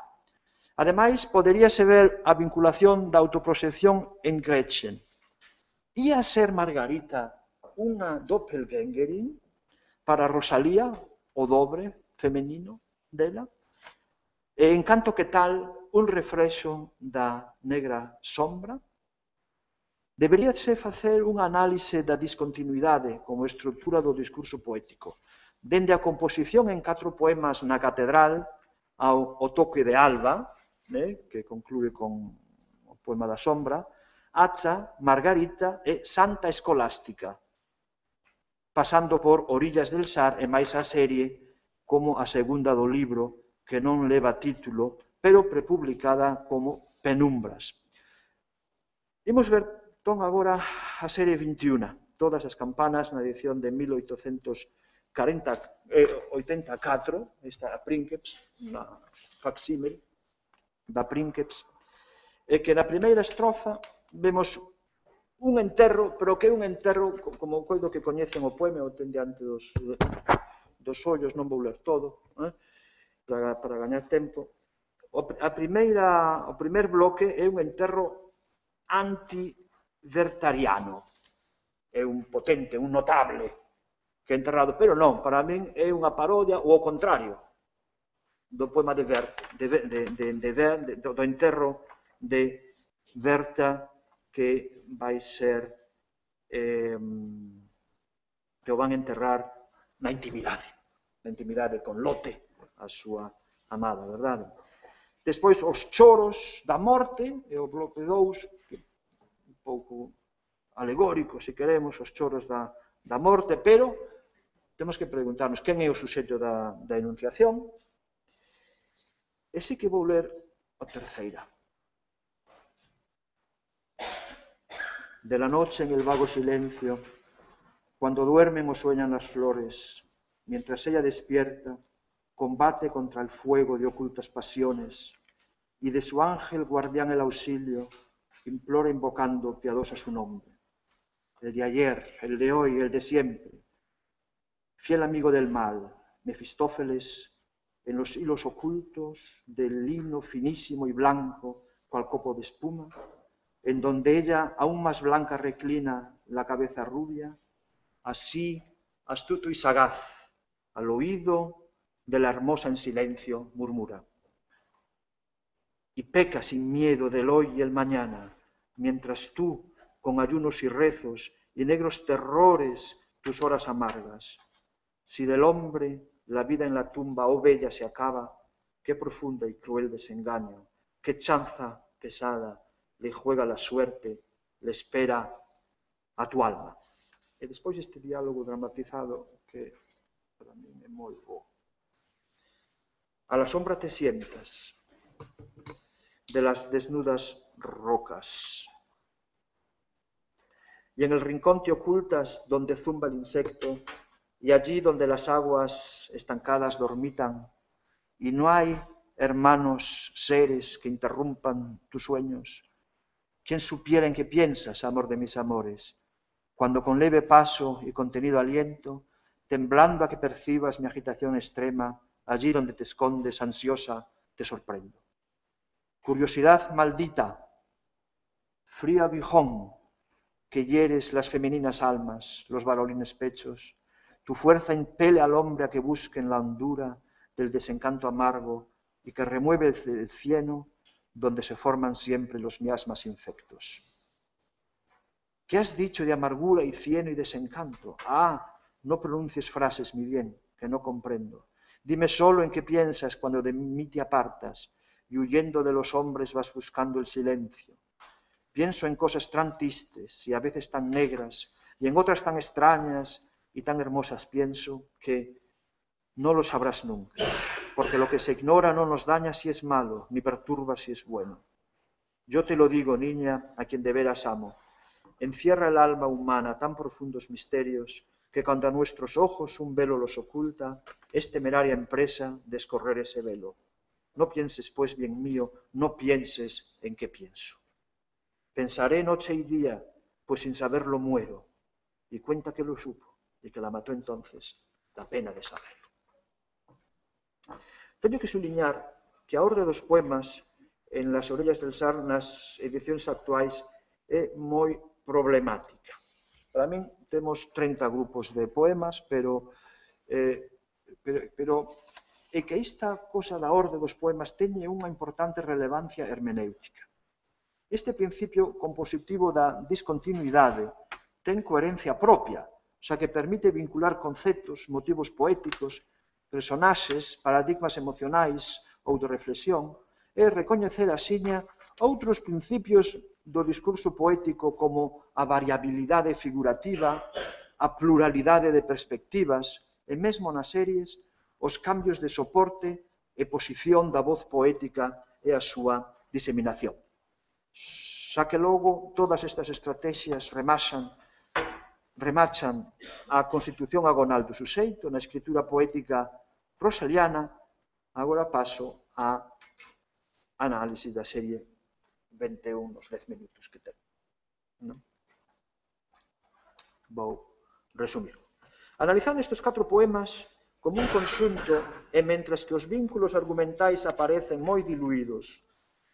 Ademais, poderíase ver a vinculación da autoproxección en Gretchen. Ia ser Margarita unha doppelgängerin para Rosalía, o dobre femenino dela, e en canto que tal, un reflexo da negra sombra. Deberíase facer unha análise da discontinuidade como estrutura do discurso poético, dende a composición en 4 poemas na catedral ao toque de alba, que conclúe con o poema da sombra, ata Margarita e Santa Escolástica, pasando por Orillas del Sar e máis a serie como a segunda do libro, que non leva título, pero prepublicada como Penumbras. Imos ver, entón, agora a serie 21, Todas as campanas, na edición de 1884, esta a Princeps, na facsímil da Princeps, e que na primeira estrofa vemos un enterro, pero que é un enterro, como coido que coñecen o poema, o ten diante dos ollos, non vou ler todo, para gañar tempo. O primeiro bloque é un enterro anti-vertariano. É un potente, un notable que é enterrado, pero non, para min é unha parodia ou ao contrario do poema do enterro de Berta, que vai ser que o van enterrar na intimidade con Lote, a súa amada, verdade? Despois, os choros da morte, é o bloque 2, que un pouco alegórico, se queremos, os choros da morte, pero temos que preguntarnos quen é o suxeito da enunciación. E sí que vou ler a terceira. De la noche en el vago silencio, cuando duermen o sueñan las flores, mientras ella despierta, combate contra el fuego de ocultas pasiones, y de su ángel guardián el auxilio, implora invocando piadosa su nombre. El de ayer, el de hoy, el de siempre. Fiel amigo del mal, Mefistófeles, en los hilos ocultos del lino finísimo y blanco, cual copo de espuma, en donde ella aún más blanca reclina la cabeza rubia, así, astuto y sagaz, al oído de la hermosa en silencio murmura. Y peca sin miedo del hoy y el mañana, mientras tú, con ayunos y rezos y negros terrores, tus horas amargas. Si del hombre la vida en la tumba, oh bella, se acaba, qué profunda y cruel desengaño, qué chanza pesada le juega la suerte, le espera a tu alma. E despois este diálogo dramatizado que para mí é moi bo. A la sombra te sientas de las desnudas rocas y en el rincón te ocultas donde zumba el insecto y allí donde las aguas estancadas dormitan y no hay hermanos seres que interrumpan tus sueños. ¿Quién supiera en qué piensas, amor de mis amores? Cuando con leve paso y contenido aliento, temblando a que percibas mi agitación extrema, allí donde te escondes ansiosa, te sorprendo. Curiosidad maldita, frío aguijón, que hieres las femeninas almas, los varoniles pechos, tu fuerza impele al hombre a que busque en la hondura del desencanto amargo y que remueve el cieno donde se forman siempre los miasmas infectos. ¿Qué has dicho de amargura y cieno y desencanto? Ah, no pronuncies frases, mi bien, que no comprendo. Dime solo en qué piensas cuando de mí te apartas y huyendo de los hombres vas buscando el silencio. Pienso en cosas tan tristes y a veces tan negras y en otras tan extrañas y tan hermosas pienso que no lo sabrás nunca, porque lo que se ignora no nos daña si es malo, ni perturba si es bueno. Yo te lo digo, niña, a quien de veras amo. Encierra el alma humana tan profundos misterios que cuando a nuestros ojos un velo los oculta, es temeraria empresa de escorrer ese velo. No pienses, pues, bien mío, no pienses en qué pienso. Pensaré noche y día, pues sin saberlo muero, y cuenta que lo supo y que la mató entonces la pena de saberlo. Teño que subliñar que a orde dos poemas en Las orellas del Sar nas edicións actuais é moi problemática. Para min temos 30 grupos de poemas, pero é que esta cosa da orde dos poemas teñe unha importante relevancia hermenéutica. Este principio compositivo da discontinuidade ten coherencia propia, xa que permite vincular conceptos, motivos poéticos, personaxes, paradigmas emocionais ou de reflexión, e recoñecer axiña outros principios do discurso poético como a variabilidade figurativa, a pluralidade de perspectivas, e mesmo nas series, os cambios de soporte e posición da voz poética e a súa diseminación. Xa que logo todas estas estrategias remachan a constitución agonal do suxeito na escritura poética rosaliana, agora paso a análise da serie 21, nos 10 minutos que ten. vou resumir. Analizando estes 4 poemas como un conxunto e mentras que os vínculos argumentais aparecen moi diluídos,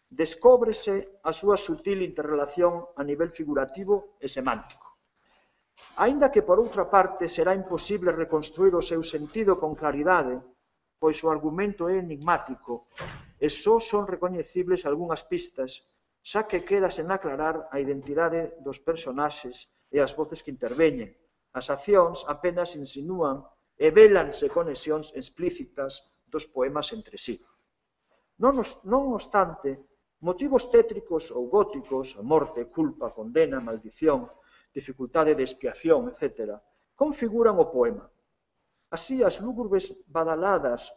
descóbrese a súa sutil interrelación a nivel figurativo e semántico. Aínda que, por outra parte, será imposible reconstruir o seu sentido con claridade, pois o argumento é enigmático e só son recoñecibles algunhas pistas, xa que queda sen aclarar a identidade dos personaxes e as voces que interveñen. As accións apenas insinúan e vélanse conexións explícitas dos poemas entre sí. Non obstante, motivos tétricos ou góticos, a morte, culpa, condena, maldición, dificultade de expiación, etc., configuran o poema. Así, as lúgubres badaladas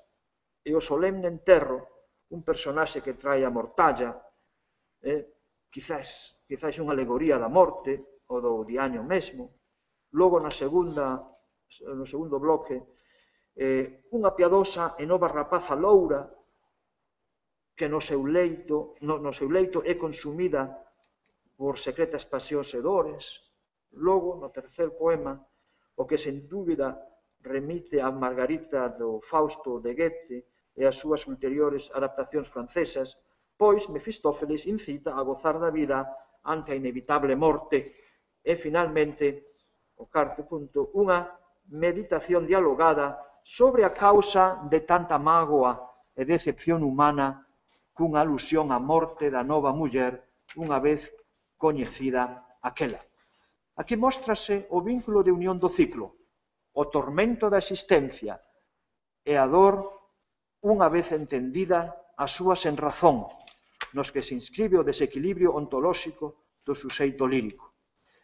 e o solemne enterro, un personaxe que trae a mortalla, quizás unha alegoría da morte ou do diaño mesmo. Logo, no segundo bloque, unha piadosa e nova rapaza loura que no seu leito é consumida por secretas pasións e dores. Logo, no terceiro poema, o que sen dúbida remite a Margarita do Fausto de Goethe e as súas ulteriores adaptacións francesas, pois Mefistófeles incita a gozar da vida ante a inevitable morte. E, finalmente, o cuarto punto, unha meditación dialogada sobre a causa de tanta mágoa e decepción humana cunha alusión á morte da nova muller unha vez coñecida aquela. Aquí móstrase o vínculo de unión do ciclo, o tormento da existencia e a dor unha vez entendida a súa senrazón, nos que se inscribe o desequilibrio ontolóxico do suxeito lírico.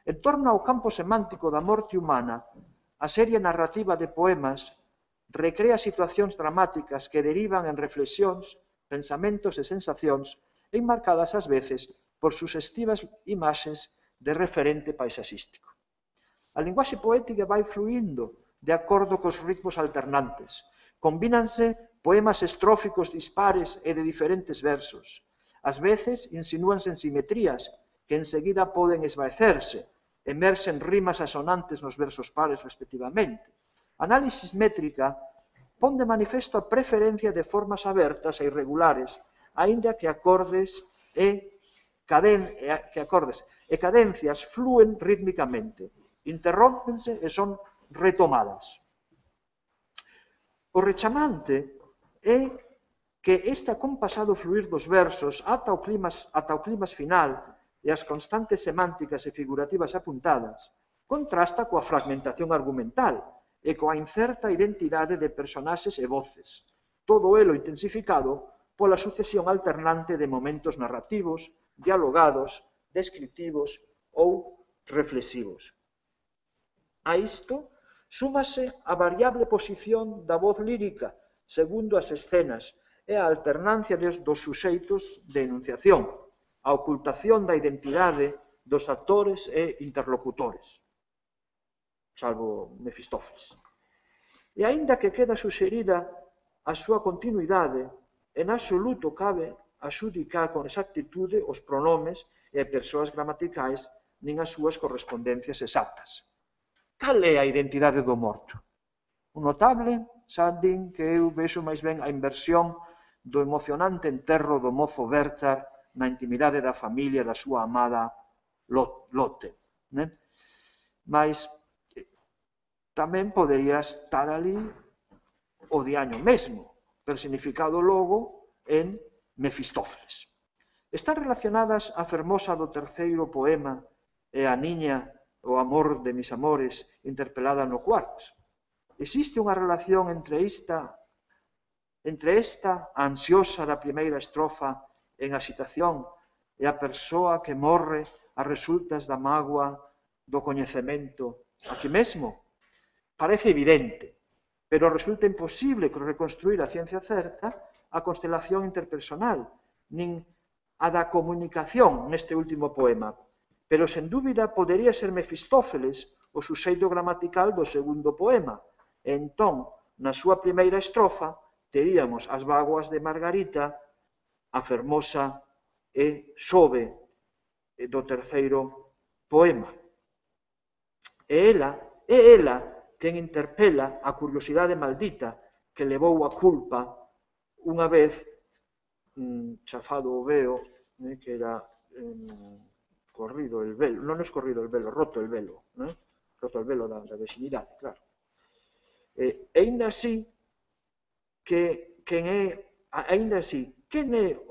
En torno ao campo semántico da morte humana, a serie narrativa de poemas recrea situacións dramáticas que derivan en reflexións, pensamentos e sensacións enmarcadas ás veces por suxestivas imaxes de referente paisaxístico. A linguaxe poética vai fluindo de acordo cos ritmos alternantes. Combínanse poemas estróficos dispares e de diferentes versos. Ás veces insinúanse en simetrías que enseguida poden esvaecerse, emerxen rimas asonantes nos versos pares respectivamente. A análisis métrica pon de manifesto a preferencia de formas abertas e irregulares, aínda que acordes e cadencias flúen rítmicamente, interrómpense e son retomadas. O rechamante é que este acompasado fluir dos versos ata o climas final e as constantes semánticas e figurativas apuntadas, contrasta coa fragmentación argumental e coa incerta identidade de personaxes e voces, todo elo intensificado pola sucesión alternante de momentos narrativos, dialogados, descriptivos ou reflexivos. A isto súmase a variable posición da voz lírica segundo as escenas e a alternancia dos suxeitos de enunciación, a ocultación da identidade dos actores e interlocutores, salvo Mefistófeles. E aínda que queda suxerida a súa continuidade, en absoluto cabe axudicar con exactitude os pronomes e persoas gramaticais nin as súas correspondencias exactas. Cal é a identidade do morto? O notable, xa din que eu vexo máis ben a inversión do emocionante enterro do mozo Berchar na intimidade da familia da súa amada Lotte. Mas tamén podería estar ali o diaño mesmo, personificado logo en Mefistófeles. Están relacionadas a fermosa do terceiro poema e a niña, o amor de mis amores, interpelada no cuarto. Existe unha relación entre esta ansiosa da primeira estrofa en agitación e a persoa que morre a resultas da mágoa do coñecemento aquí mesmo. Parece evidente, pero resulta imposible reconstruir a ciencia certa a constelación interpersonal, nin a da comunicación neste último poema, pero sen dúbida podería ser Mefistófeles o suxeito gramatical do segundo poema, e entón, na súa primeira estrofa, teríamos as bágoas de Margarita, a fermosa e Xove do terceiro poema. É ela quen interpela a curiosidade maldita que levou a culpa unha vez chafado o veo, que era corrido el velo, non é corrido el velo, roto el velo, roto el velo da vexinidade, claro. E ainda así, quen é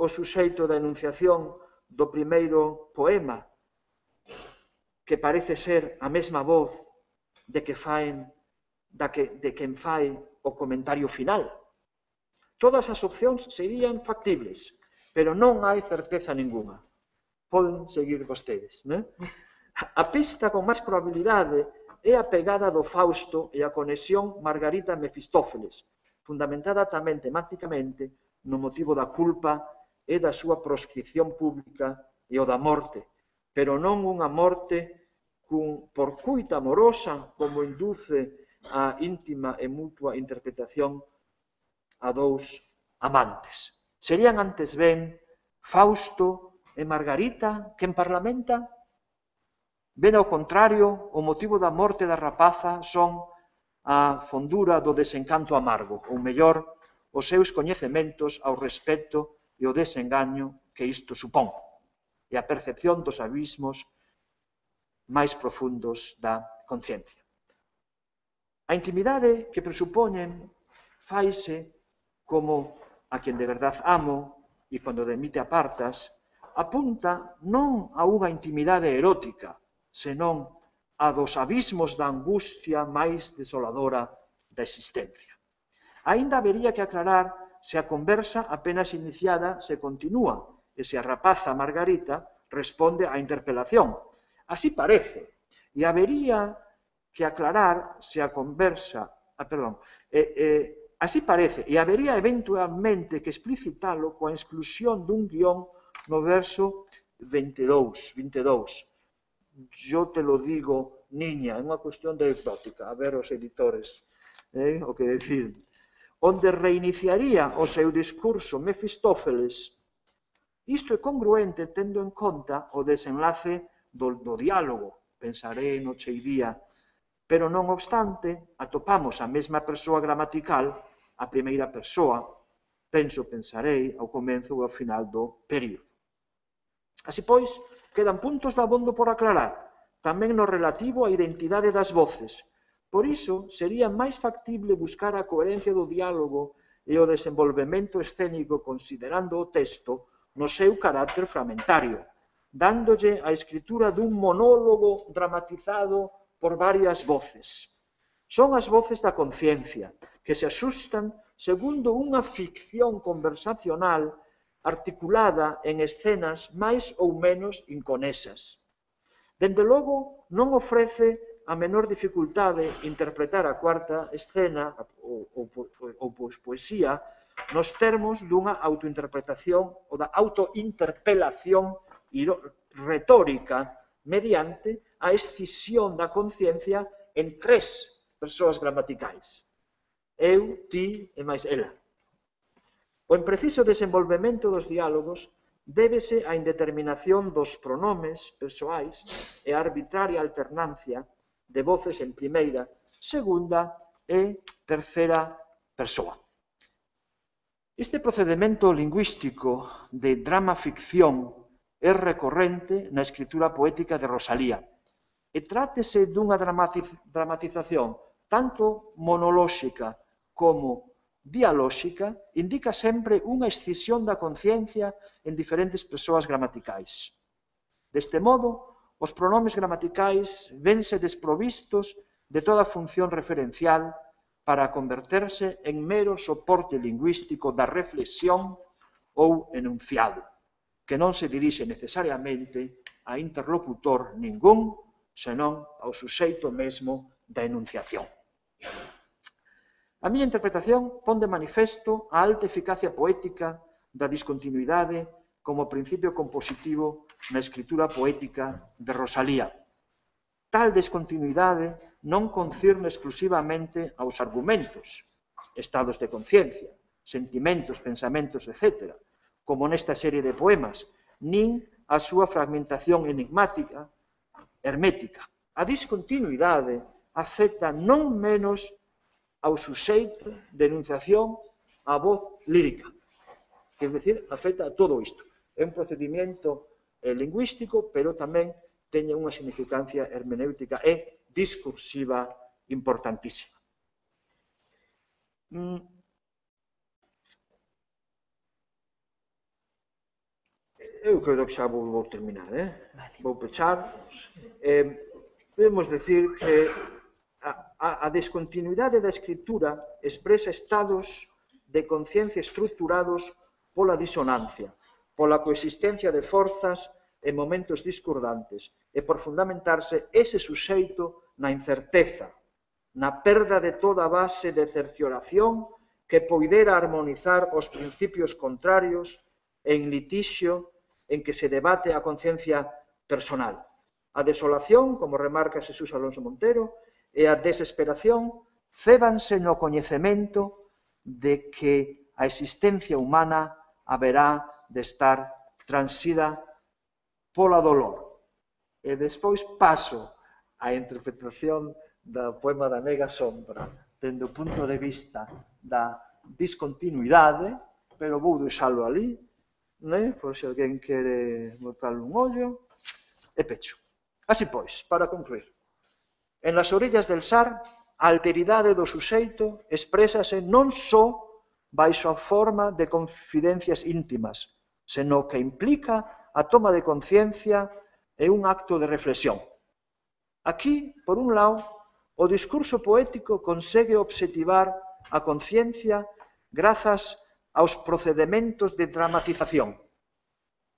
o suxeito da enunciación do primeiro poema, que parece ser a mesma voz de quen fai o comentario final? Todas as opcións serían factibles, pero non hai certeza ninguna. Poden seguir vostedes, non? A pista con máis probabilidade é a pegada do Fausto e a conexión Margarita-Mefistófeles, fundamentada tamén temáticamente no motivo da culpa e da súa proscripción pública e o da morte, pero non unha morte por cuita amorosa como induce a íntima e mutua interpretación a dous amantes. Serían antes ben Fausto e Margarita quen parlamenta? Ben ao contrario, o motivo da morte da rapaza son a fondura do desencanto amargo, ou mellor, os seus coñecementos ao respecto e o desengaño que isto supón, e a percepción dos abismos máis profundos da conciencia. A intimidade que presupoñen faise como a quen de verdad amo e cando de mí te apartas, apunta non a unha intimidade erótica, senón a dos abismos da angustia máis desoladora da existencia. Aínda habería que aclarar se a conversa apenas iniciada se continúa e se a rapaza Margarita responde á interpelación. Así parece, e habería que aclarar se a conversa... así parece, e habería eventualmente que explicitalo coa exclusión dun guión no verso 22. Yo te lo digo, niña, é unha cuestión de exótica, a ver os editores o que deciden. Onde reiniciaría o seu discurso Mefistófeles. Isto é congruente tendo en conta o desenlace do diálogo, pensarei no cheiría, pero non obstante, atopamos a mesma persoa gramatical, a primeira persoa, pensarei, ao comezo ou ao final do período. Así pois, quedan puntos de abondo por aclarar, tamén no relativo á identidade das voces. Por iso, sería máis factible buscar a coherencia do diálogo e o desenvolvemento escénico considerando o texto no seu carácter fragmentario, dándolle a escritura dun monólogo dramatizado por varias voces. Son as voces da conciencia, que se asustan segundo unha ficción conversacional articulada en escenas máis ou menos inconexas. Dende logo, non ofrece a menor dificultade interpretar a cuarta escena ou poesía nos termos dunha autointerpretación ou da autointerpelación retórica mediante a escisión da conciencia en tres persoas gramaticais. Eu, ti e máis ela. O impreciso desenvolvemento dos diálogos débese á indeterminación dos pronomes persoais e á arbitraria alternancia de voces en primeira, segunda e terceira persoa. Este procedimento lingüístico de drama-ficción é recorrente na escritura poética de Rosalía e trátese dunha dramatización tanto monolóxica como dialóxica, indica sempre unha escisión da conciencia en diferentes persoas gramaticais. Deste modo, os pronomes gramaticais vense desprovistos de toda función referencial para converterse en mero soporte lingüístico da reflexión ou enunciado, que non se dirixe necesariamente a interlocutor ningún, senón ao suxeito mesmo da enunciación. A miña interpretación pon de manifesto a alta eficacia poética da discontinuidade como principio compositivo na escritura poética de Rosalía. Tal descontinuidade non concirne exclusivamente aos argumentos, estados de conciencia, sentimentos, pensamentos, etc., como nesta serie de poemas, nin a súa fragmentación enigmática, hermética. a discontinuidade afecta non menos ao suxeito de enunciación a voz lírica. Quer decir, afecta a todo isto. É un procedimento lingüístico, pero tamén teñe unha significancia hermenéutica e discursiva importantísima. Eu creo que xa vou terminar, vou pechar. Podemos decir que a descontinuidade da escritura expresa estados de conciencia estruturados pola disonancia, pola coexistencia de forzas e momentos discordantes, e por fundamentarse ese suxeito na incerteza, na perda de toda base de cercioración que poidera armonizar os principios contrarios en litixio en que se debate a conciencia personal. A desolación, como remarca Xesús Alonso Montero, e a desesperación cébanse no coñecemento de que a existencia humana haberá de estar transida pola dolor. E despois paso á interpretación do poema da Nega Sombra, dende o punto de vista da discontinuidade, pero vou deixalo ali, por se alguén quere botar un ollo, e pecho. Así pois, para concluir, en las orillas del Sar, a alteridade do suxeito exprésase non só baixo a forma de confidencias íntimas, senón que implica a toma de conciencia e un acto de reflexión. Aquí, por un lado, o discurso poético consegue obxectivar a conciencia grazas aos procedementos de dramatización.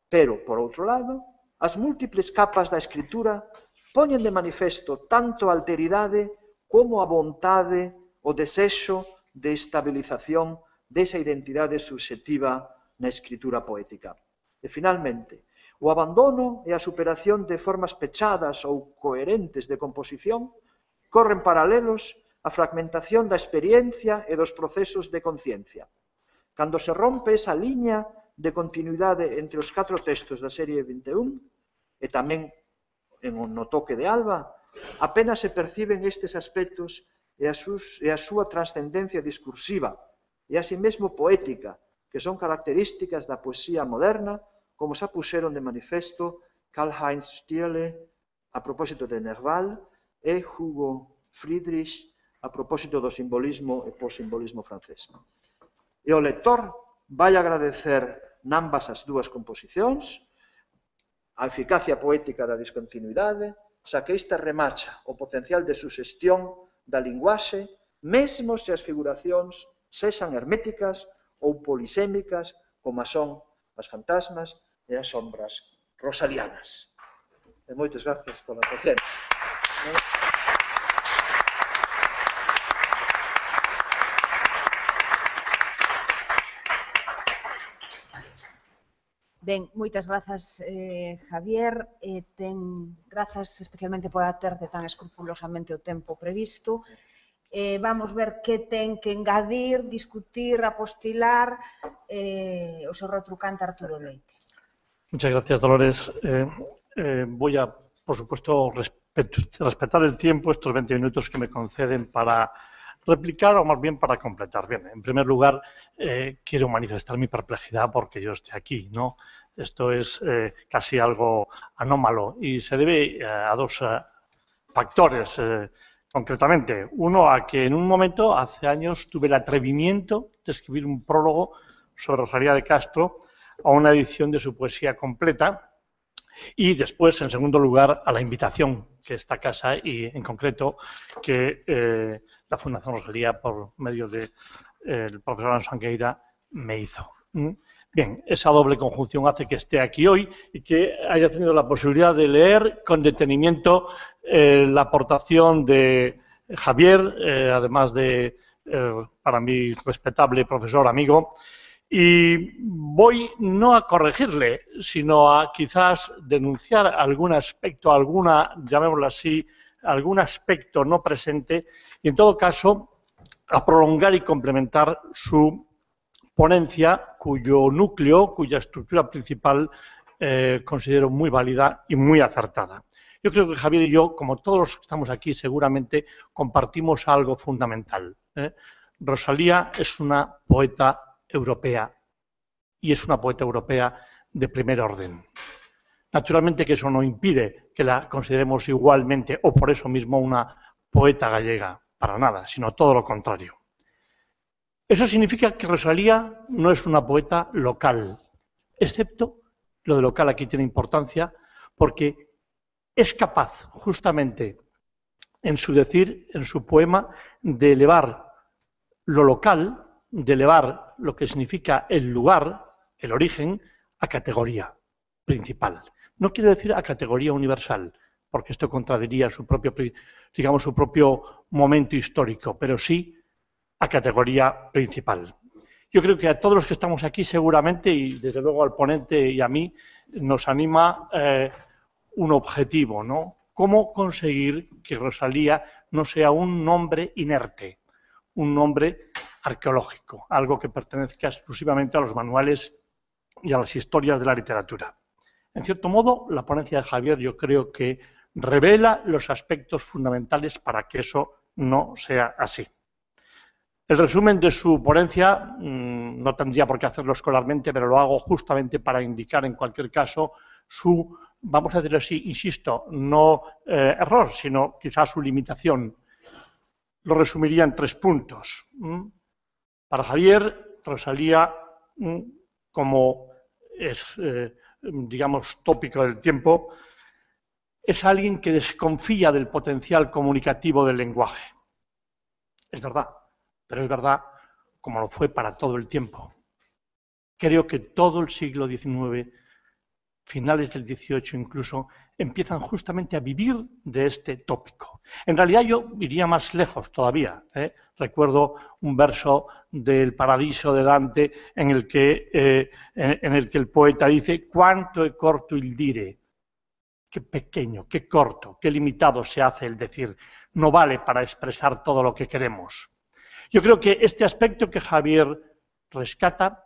Pero, por outro lado, as múltiples capas da escritura poñen de manifesto tanto a alteridade como a vontade, o desexo de estabilización desa identidade subxectiva na escritura poética. E, finalmente, o abandono e a superación de formas pechadas ou coherentes de composición corren paralelos á fragmentación da experiencia e dos procesos de conciencia. Cando se rompe esa liña de continuidade entre os 4 textos da serie 21 e tamén no toque de alba, apenas se perciben estes aspectos e a súa trascendencia discursiva e así mesmo poética, que son características da poesía moderna, como xa puxeron de manifesto Karl-Heinz Stierle a propósito de Nerval e Hugo Friedrich a propósito do simbolismo e possimbolismo francés. E o lector vai agradecer nambas as dúas composicións a eficacia poética da discontinuidade, xa que esta remacha o potencial de suxestión da linguaxe, mesmo se as figuracións sexan herméticas ou polisémicas, como son as fantasmas e as sombras rosalianas. E moitas gracias pola atención. Ben, moitas grazas, Javier. Grazas especialmente por aterte tan escrupulosamente o tempo previsto. Vamos ver que ten que engadir, discutir, apostilar o seu retrucante Arturo Leite. Muchas gracias, Dolores. Voy a, por supuesto, respetar el tiempo, estos 20 minutos que me conceden para replicar o más bien para completar. Bien, en primer lugar, quiero manifestar mi perplejidad porque yo esté aquí, ¿no? Esto es casi algo anómalo y se debe a dos factores, concretamente. Uno, a que en un momento, hace años, tuve el atrevimiento de escribir un prólogo sobre Rosalía de Castro a una edición de su poesía completa. Y después, en segundo lugar, a la invitación que esta casa y, en concreto, que la Fundación Rosalía, por medio del profesor Alonso Angueira, me hizo. Bien, esa doble conjunción hace que esté aquí hoy y que haya tenido la posibilidad de leer con detenimiento la aportación de Javier, además de, para mí, respetable profesor, amigo. Y voy no a corregirle, sino a quizás denunciar algún aspecto, llamémoslo así, algún aspecto no presente y, en todo caso, a prolongar y complementar su ponencia, cuyo núcleo, cuya estructura principal considero muy válida y muy acertada. Yo creo que Javier y yo, como todos los que estamos aquí, seguramente compartimos algo fundamental. Rosalía es una poeta europea y es una poeta europea de primer orden. Naturalmente que eso no impide que la consideremos igualmente o por eso mismo una poeta gallega, para nada, sino todo lo contrario. Eso significa que Rosalía no es una poeta local, excepto lo de local aquí tiene importancia, porque es capaz, justamente, en su decir, en su poema, de elevar lo local, de elevar lo que significa el lugar, el origen, a categoría principal. No quiero decir a categoría universal, porque esto contradiría su propio, digamos, su propio momento histórico, pero sí a categoría principal. Yo creo que a todos los que estamos aquí seguramente, y desde luego al ponente y a mí, nos anima un objetivo, ¿no? ¿Cómo conseguir que Rosalía no sea un nombre inerte, un nombre arqueológico, algo que pertenezca exclusivamente a los manuales y a las historias de la literatura? En cierto modo, la ponencia de Javier yo creo que revela los aspectos fundamentales para que eso no sea así. El resumen de su ponencia no tendría por qué hacerlo escolarmente, pero lo hago justamente para indicar en cualquier caso su, vamos a decirlo así, insisto, no error, sino quizás su limitación. Lo resumiría en 3 puntos. Para Javier, Rosalía, como es, digamos, tópico del tiempo, es alguien que desconfía del potencial comunicativo del lenguaje. Es verdad, pero es verdad como lo fue para todo el tiempo. Creo que todo el siglo XIX, finales del XVIII incluso, empiezan justamente a vivir de este tópico. En realidad yo iría más lejos todavía. Recuerdo un verso del Paradiso de Dante en el que el poeta dice «Quanto è corto il dire». Qué pequeño, qué corto, qué limitado se hace el decir. No vale para expresar todo lo que queremos. Yo creo que este aspecto que Javier rescata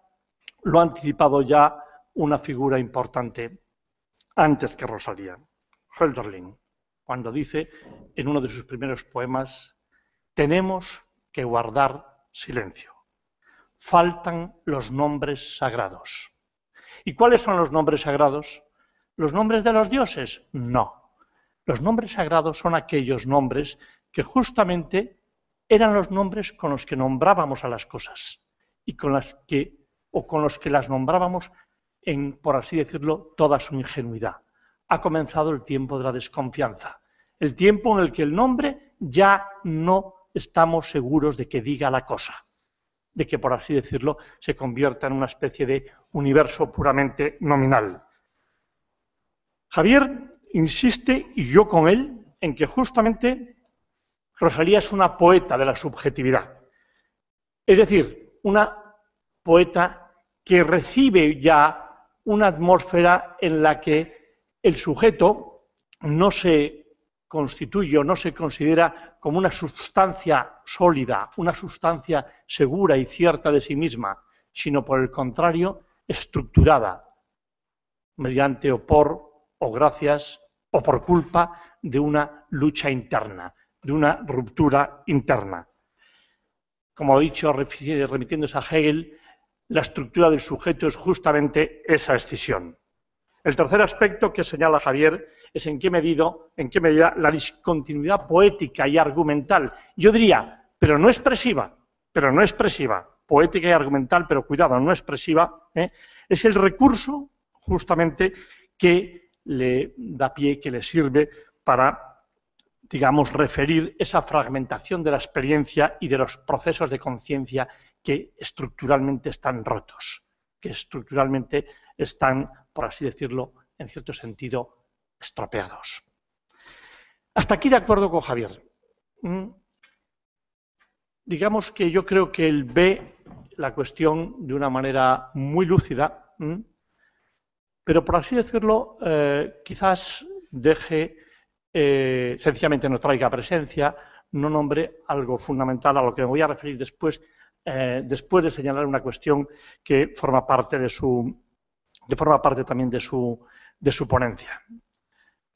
lo ha anticipado ya una figura importante antes que Rosalía, Hölderlin, cuando dice en uno de sus primeros poemas: tenemos que guardar silencio. Faltan los nombres sagrados. ¿Y cuáles son los nombres sagrados? ¿Los nombres de los dioses? No. Los nombres sagrados son aquellos nombres que justamente eran los nombres con los que nombrábamos a las cosas y con los que las nombrábamos en, por así decirlo, toda su ingenuidad. Ha comenzado el tiempo de la desconfianza, el tiempo en el que el nombre ya no estamos seguros de que diga la cosa, de que, por así decirlo, se convierta en una especie de universo puramente nominal. Javier insiste, y yo con él, en que justamente Rosalía es una poeta de la subjetividad. Es decir, una poeta que recibe ya una atmósfera en la que el sujeto no se constituye o no se considera como una sustancia sólida, una sustancia segura y cierta de sí misma, sino por el contrario, estructurada, mediante o por o gracias o por culpa de una lucha interna, de una ruptura interna. Como he dicho, remitiéndose a Hegel, la estructura del sujeto es justamente esa escisión. El tercer aspecto que señala Javier es en qué medida la discontinuidad poética y argumental, yo diría, pero no expresiva, poética y argumental, pero cuidado, no expresiva, es el recurso justamente que le da pie, que le sirve para, digamos, referir esa fragmentación de la experiencia y de los procesos de conciencia que estructuralmente están rotos, que estructuralmente están, por así decirlo, en cierto sentido, estropeados. Hasta aquí de acuerdo con Javier. Digamos que yo creo que él ve la cuestión de una manera muy lúcida, pero por así decirlo, quizás deje, sencillamente no traiga presencia, no nombre algo fundamental a lo que me voy a referir después de señalar una cuestión que forma parte también de su ponencia.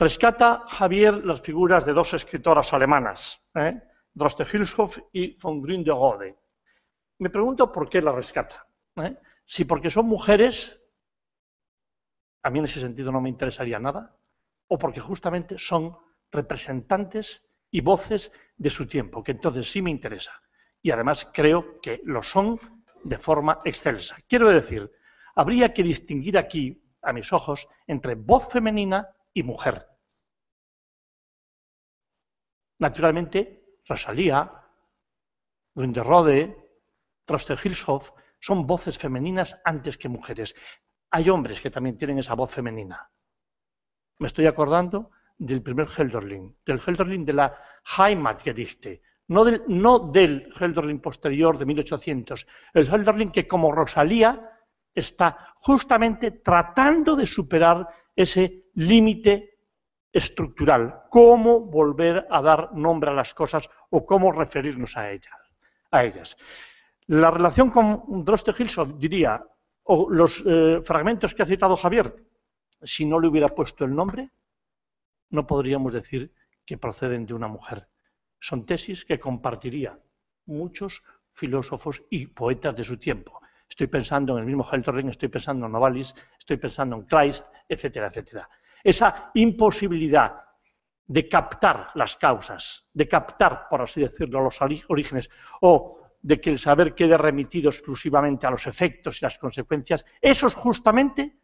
Rescata Javier las figuras de dos escritoras alemanas, Droste-Hülshoff y von Gründerode. Me pregunto por qué las rescata. Si porque son mujeres, a mí en ese sentido no me interesaría nada, o porque justamente son representantes y voces de su tiempo, que entonces sí me interesa. Y además creo que lo son de forma excelsa. Quiero decir, habría que distinguir aquí, a mis ojos, entre voz femenina y mujer. Naturalmente, Rosalía, Gründerode, Droste-Hülshoff son voces femeninas antes que mujeres. Hay hombres que también tienen esa voz femenina. Me estoy acordando del primer Hölderlin, del Hölderlin de la Heimatgedichte, no del Hölderlin posterior de 1800, el Hölderlin que como Rosalía está justamente tratando de superar ese límite estructural, cómo volver a dar nombre a las cosas o cómo referirnos a ellas. La relación con Droste-Hülshoff, diría, o los fragmentos que ha citado Javier, si no le hubiera puesto el nombre, no podríamos decir que proceden de una mujer. Son tesis que compartirían muchos filósofos y poetas de su tiempo. Estoy pensando en el mismo Hölderlin, estoy pensando en Novalis, estoy pensando en Kleist, etcétera, etcétera. Esa imposibilidad de captar las causas, de captar, por así decirlo, los orígenes, o de que el saber quede remitido exclusivamente a los efectos y las consecuencias, ese es justamente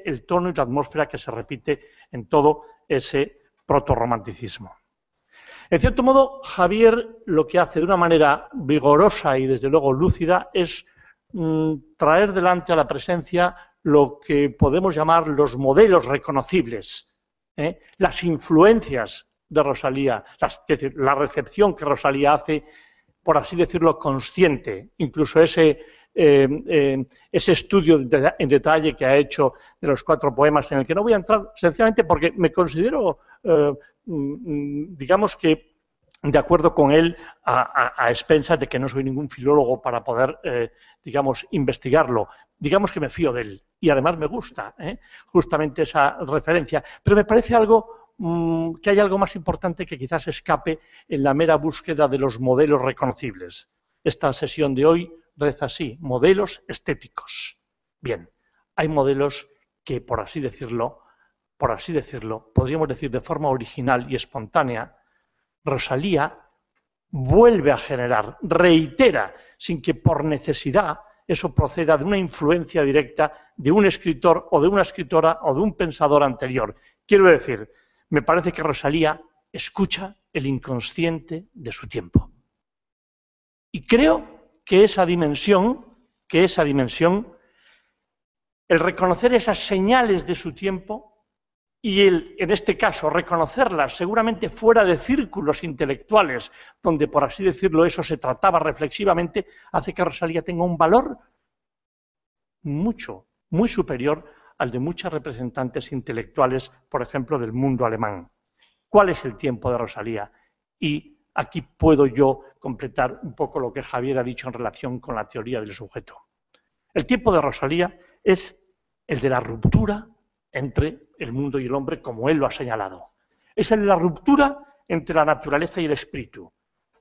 el tono y la atmósfera que se repite en todo ese protorromanticismo. En cierto modo, Javier lo que hace de una manera vigorosa y desde luego lúcida es traer delante a la presencia lo que podemos llamar los modelos reconocibles, las influencias de Rosalía, es decir, la recepción que Rosalía hace, por así decirlo, consciente, incluso ese estudio en detalle que ha hecho de los 4 poemas, en el que no voy a entrar sencillamente porque me considero, digamos que, de acuerdo con él, a expensas de que no soy ningún filólogo para poder, digamos, investigarlo. Digamos que me fío de él y además me gusta justamente esa referencia. Pero me parece que hay algo más importante que quizás escape en la mera búsqueda de los modelos reconocibles. Esta sesión de hoy reza así: modelos estéticos. Bien, hay modelos que, por así decirlo, podríamos decir de forma original y espontánea, Rosalía vuelve a generar, reitera, sin que por necesidad eso proceda de una influencia directa de un escritor o de una escritora o de un pensador anterior. Quiero decir, me parece que Rosalía escucha el inconsciente de su tiempo. Y creo que esa dimensión, el reconocer esas señales de su tiempo y en este caso, reconocerlas seguramente fuera de círculos intelectuales, donde, por así decirlo, eso se trataba reflexivamente, hace que Rosalía tenga un valor muy superior al de muchas representantes intelectuales, por ejemplo, del mundo alemán. ¿Cuál es el tiempo de Rosalía? Y aquí puedo yo completar un poco lo que Javier ha dicho en relación con la teoría del sujeto. El tiempo de Rosalía es el de la ruptura entre el mundo y el hombre, como él lo ha señalado. Es el de la ruptura entre la naturaleza y el espíritu,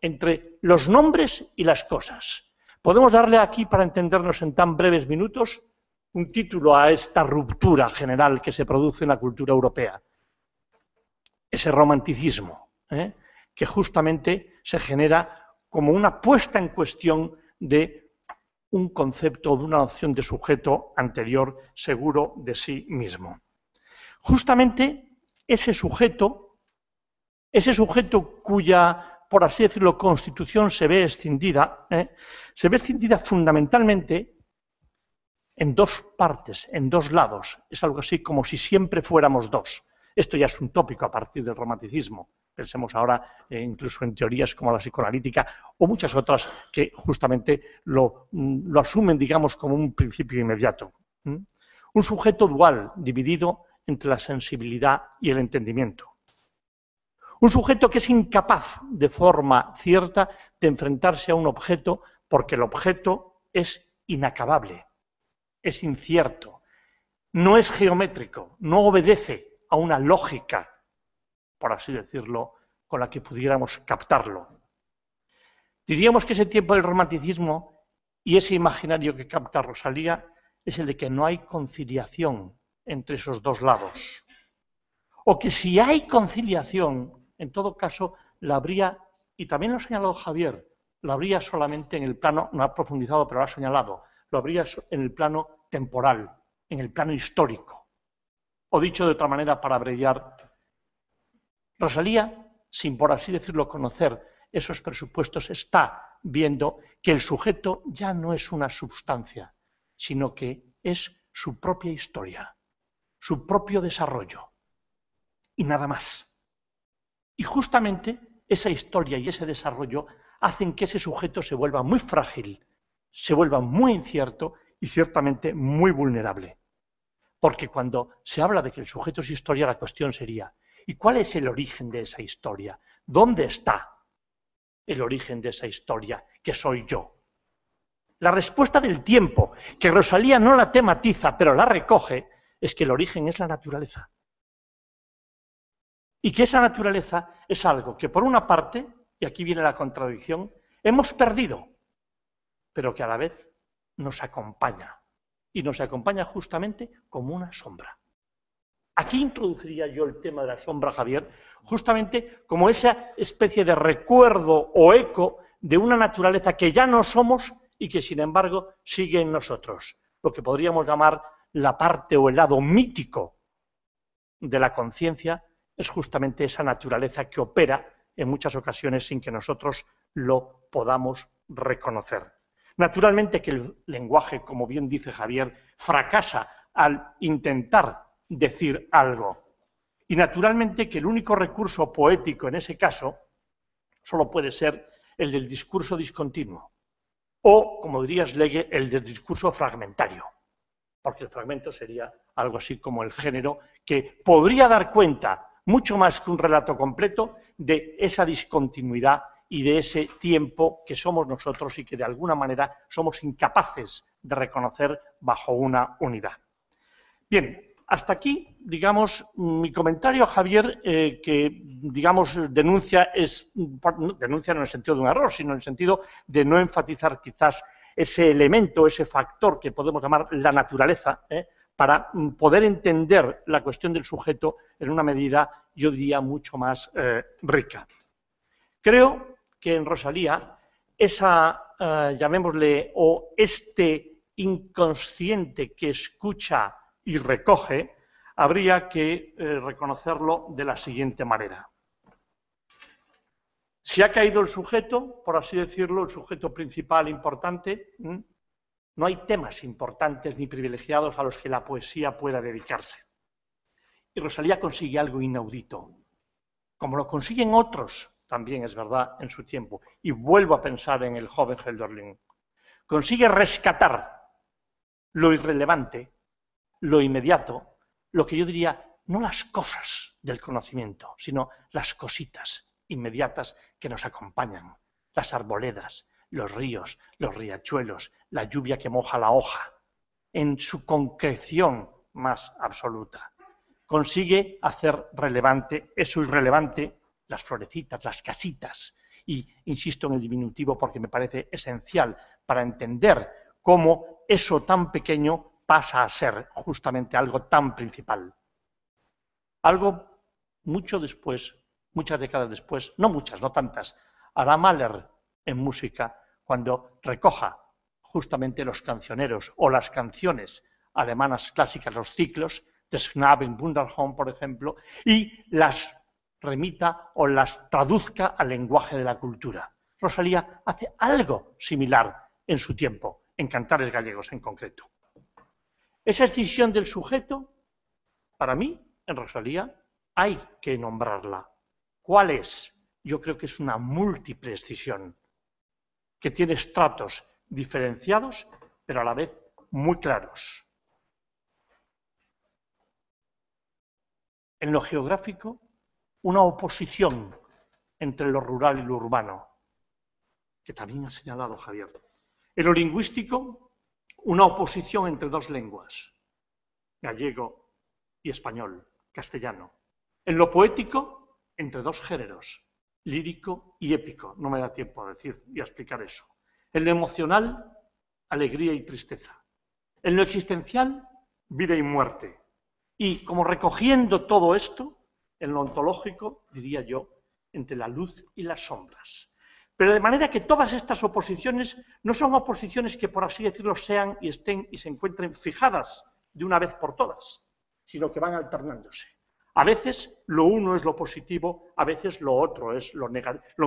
entre los nombres y las cosas. Podemos darle aquí, para entendernos en tan breves minutos, un título a esta ruptura general que se produce en la cultura europea. Ese romanticismo, que justamente se genera como una puesta en cuestión de un concepto o de una noción de sujeto anterior, seguro de sí mismo. Justamente ese sujeto cuya, por así decirlo, constitución se ve escindida fundamentalmente en dos partes, en dos lados. Es algo así como si siempre fuéramos dos. Esto ya es un tópico a partir del romanticismo. Pensemos ahora incluso en teorías como la psicoanalítica o muchas otras que justamente lo asumen, digamos, como un principio inmediato. Un sujeto dual, dividido entre la sensibilidad y el entendimiento. Un sujeto que es incapaz, de forma cierta, de enfrentarse a un objeto porque el objeto es inacabable, es incierto, no es geométrico, no obedece a una lógica, por así decirlo, con la que pudiéramos captarlo. Diríamos que ese tiempo del romanticismo y ese imaginario que capta Rosalía es el de que no hay conciliación entre esos dos lados. O que si hay conciliación, en todo caso, la habría, y también lo ha señalado Javier, lo habría solamente en el plano, no ha profundizado, pero lo ha señalado, lo habría en el plano temporal, en el plano histórico. O dicho de otra manera, para abreviar, Rosalía, sin por así decirlo conocer esos presupuestos, está viendo que el sujeto ya no es una substancia, sino que es su propia historia, su propio desarrollo, y nada más. Y justamente esa historia y ese desarrollo hacen que ese sujeto se vuelva muy frágil, se vuelva muy incierto y ciertamente muy vulnerable. Porque cuando se habla de que el sujeto es historia, la cuestión sería, ¿y cuál es el origen de esa historia? ¿Dónde está el origen de esa historia que soy yo? La respuesta del tiempo, que Rosalía no la tematiza, pero la recoge, es que el origen es la naturaleza. Y que esa naturaleza es algo que, por una parte, y aquí viene la contradicción, hemos perdido, pero que a la vez nos acompaña. Y nos acompaña justamente como una sombra. Aquí introduciría yo el tema de la sombra, Javier, justamente como esa especie de recuerdo o eco de una naturaleza que ya no somos y que, sin embargo, sigue en nosotros. Lo que podríamos llamar la parte o el lado mítico de la conciencia es justamente esa naturaleza que opera en muchas ocasiones sin que nosotros lo podamos reconocer. Naturalmente que el lenguaje, como bien dice Javier, fracasa al intentar decir algo. Y naturalmente que el único recurso poético en ese caso solo puede ser el del discurso discontinuo. O, como diría Schlegel, el del discurso fragmentario. Porque el fragmento sería algo así como el género que podría dar cuenta, mucho más que un relato completo, de esa discontinuidad y de ese tiempo que somos nosotros y que de alguna manera somos incapaces de reconocer bajo una unidad. Bien, hasta aquí, digamos, mi comentario a Javier, que, digamos, denuncia no en el sentido de un error, sino en el sentido de no enfatizar quizás ese elemento, ese factor que podemos llamar la naturaleza, para poder entender la cuestión del sujeto en una medida, yo diría, mucho más rica. Creo que en Rosalía esa, llamémosle, o este inconsciente que escucha y recoge, habría que reconocerlo de la siguiente manera. Si ha caído el sujeto, por así decirlo, el sujeto principal importante, no hay temas importantes ni privilegiados a los que la poesía pueda dedicarse. Y Rosalía consigue algo inaudito, como lo consiguen otros, también es verdad, en su tiempo. Y vuelvo a pensar en el joven Hölderlin. Consigue rescatar lo irrelevante, lo inmediato, lo que yo diría, no las cosas del conocimiento, sino las cositas inmediatas que nos acompañan, las arboledas, los ríos, los riachuelos, la lluvia que moja la hoja, en su concreción más absoluta. Consigue hacer relevante eso irrelevante, las florecitas, las casitas, y insisto en el diminutivo porque me parece esencial para entender cómo eso tan pequeño pasa a ser justamente algo tan principal. Algo mucho después, muchas décadas después, no muchas, no tantas, hará Mahler en música cuando recoja justamente los cancioneros o las canciones alemanas clásicas, los ciclos de Knaben Wunderhorn, por ejemplo, y las remita o las traduzca al lenguaje de la cultura. Rosalía hace algo similar en su tiempo, en Cantares gallegos en concreto. Esa escisión del sujeto, para mí, en Rosalía, hay que nombrarla. ¿Cuál es? Yo creo que es una múltiple escisión, que tiene estratos diferenciados, pero a la vez muy claros. En lo geográfico, una oposición entre lo rural y lo urbano, que también ha señalado Javier. En lo lingüístico, una oposición entre dos lenguas, gallego y español. castellano. En lo poético, entre dos géneros, lírico y épico. No me da tiempo a decir y a explicar eso. En lo emocional, alegría y tristeza. En lo existencial, vida y muerte. Y como recogiendo todo esto, en lo ontológico, diría yo, entre la luz y las sombras. Pero de manera que todas estas oposiciones no son oposiciones que, por así decirlo, sean y estén y se encuentren fijadas de una vez por todas, sino que van alternándose. A veces lo uno es lo positivo, a veces lo otro es lo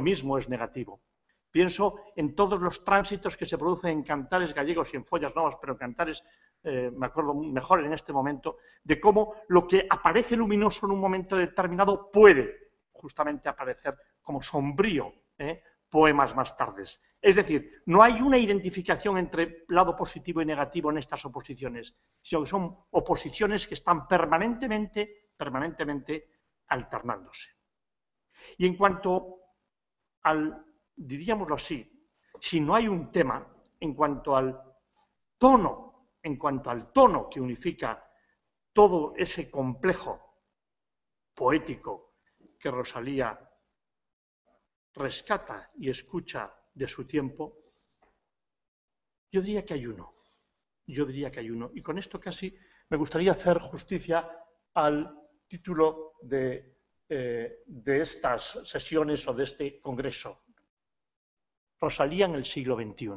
mismo es negativo. Pienso en todos los tránsitos que se producen en cantares gallegos y en follas novas, pero en cantares, me acuerdo mejor en este momento, de cómo lo que aparece luminoso en un momento determinado puede justamente aparecer como sombrío, poemas más tardes. Es decir, no hay una identificación entre lado positivo y negativo en estas oposiciones, sino que son oposiciones que están permanentemente alternándose. Y en cuanto al, diríamoslo así, si no hay un tema, en cuanto al tono que unifica todo ese complejo poético que Rosalía rescata y escucha de su tiempo, yo diría que hay uno. Y con esto casi me gustaría hacer justicia al título de estas sesiones o de este congreso. Rosalía en el siglo XXI.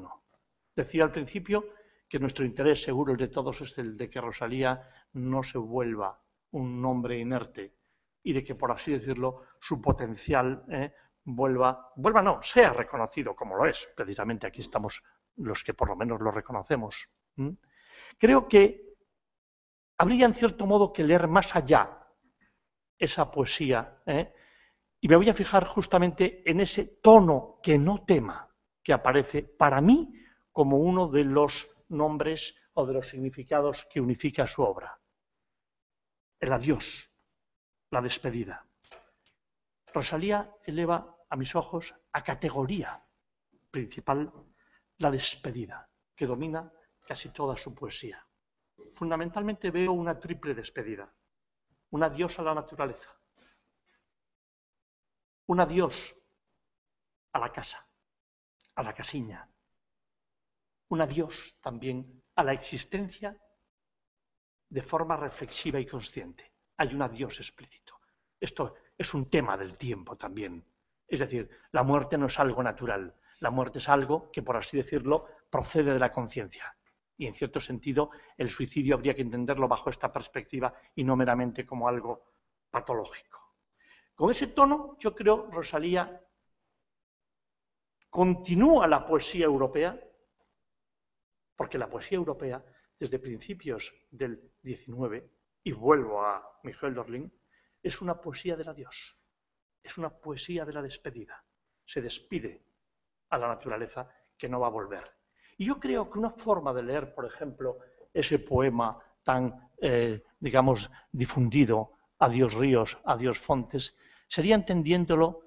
Decía al principio que nuestro interés seguro, el de todos, es el de que Rosalía no se vuelva un nombre inerte y de que, por así decirlo, su potencial sea reconocido como lo es. Precisamente aquí estamos los que por lo menos lo reconocemos. Creo que habría en cierto modo que leer más allá esa poesía, y me voy a fijar justamente en ese tono que no tema que aparece para mí como uno de los nombres o de los significados que unifica su obra. El adiós, la despedida. Rosalía eleva a mis ojos a categoría principal la despedida, que domina casi toda su poesía. Fundamentalmente veo una triple despedida. Un adiós a la naturaleza, un adiós a la casa, a la casiña, un adiós también a la existencia de forma reflexiva y consciente. Hay un adiós explícito. Esto es un tema del tiempo también. Es decir, la muerte no es algo natural, la muerte es algo que, por así decirlo, procede de la conciencia. Y en cierto sentido, el suicidio habría que entenderlo bajo esta perspectiva y no meramente como algo patológico. Con ese tono, yo creo, Rosalía continúa la poesía europea, porque la poesía europea, desde principios del XIX, y vuelvo a Michel d'Orléans, es una poesía del adiós, es una poesía de la despedida. Se despide a la naturaleza que no va a volver. Y yo creo que una forma de leer, por ejemplo, ese poema tan, digamos, difundido, Adiós ríos, adiós fontes, sería entendiéndolo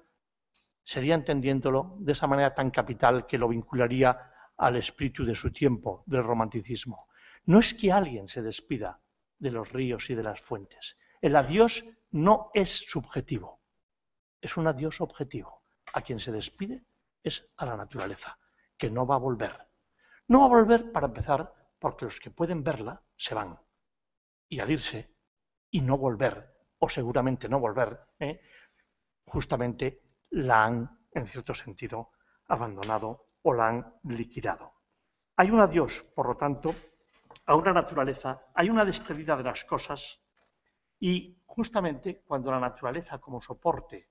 de esa manera tan capital que lo vincularía al espíritu de su tiempo, del romanticismo. No es que alguien se despida de los ríos y de las fuentes. El adiós no es subjetivo, es un adiós objetivo. A quien se despide es a la naturaleza, que no va a volver. No va a volver, para empezar, porque los que pueden verla se van. Y al irse y no volver, o seguramente no volver, justamente la han, en cierto sentido, abandonado o la han liquidado. Hay un adiós, por lo tanto, a una naturaleza, hay una despedida de las cosas, y justamente cuando la naturaleza como soporte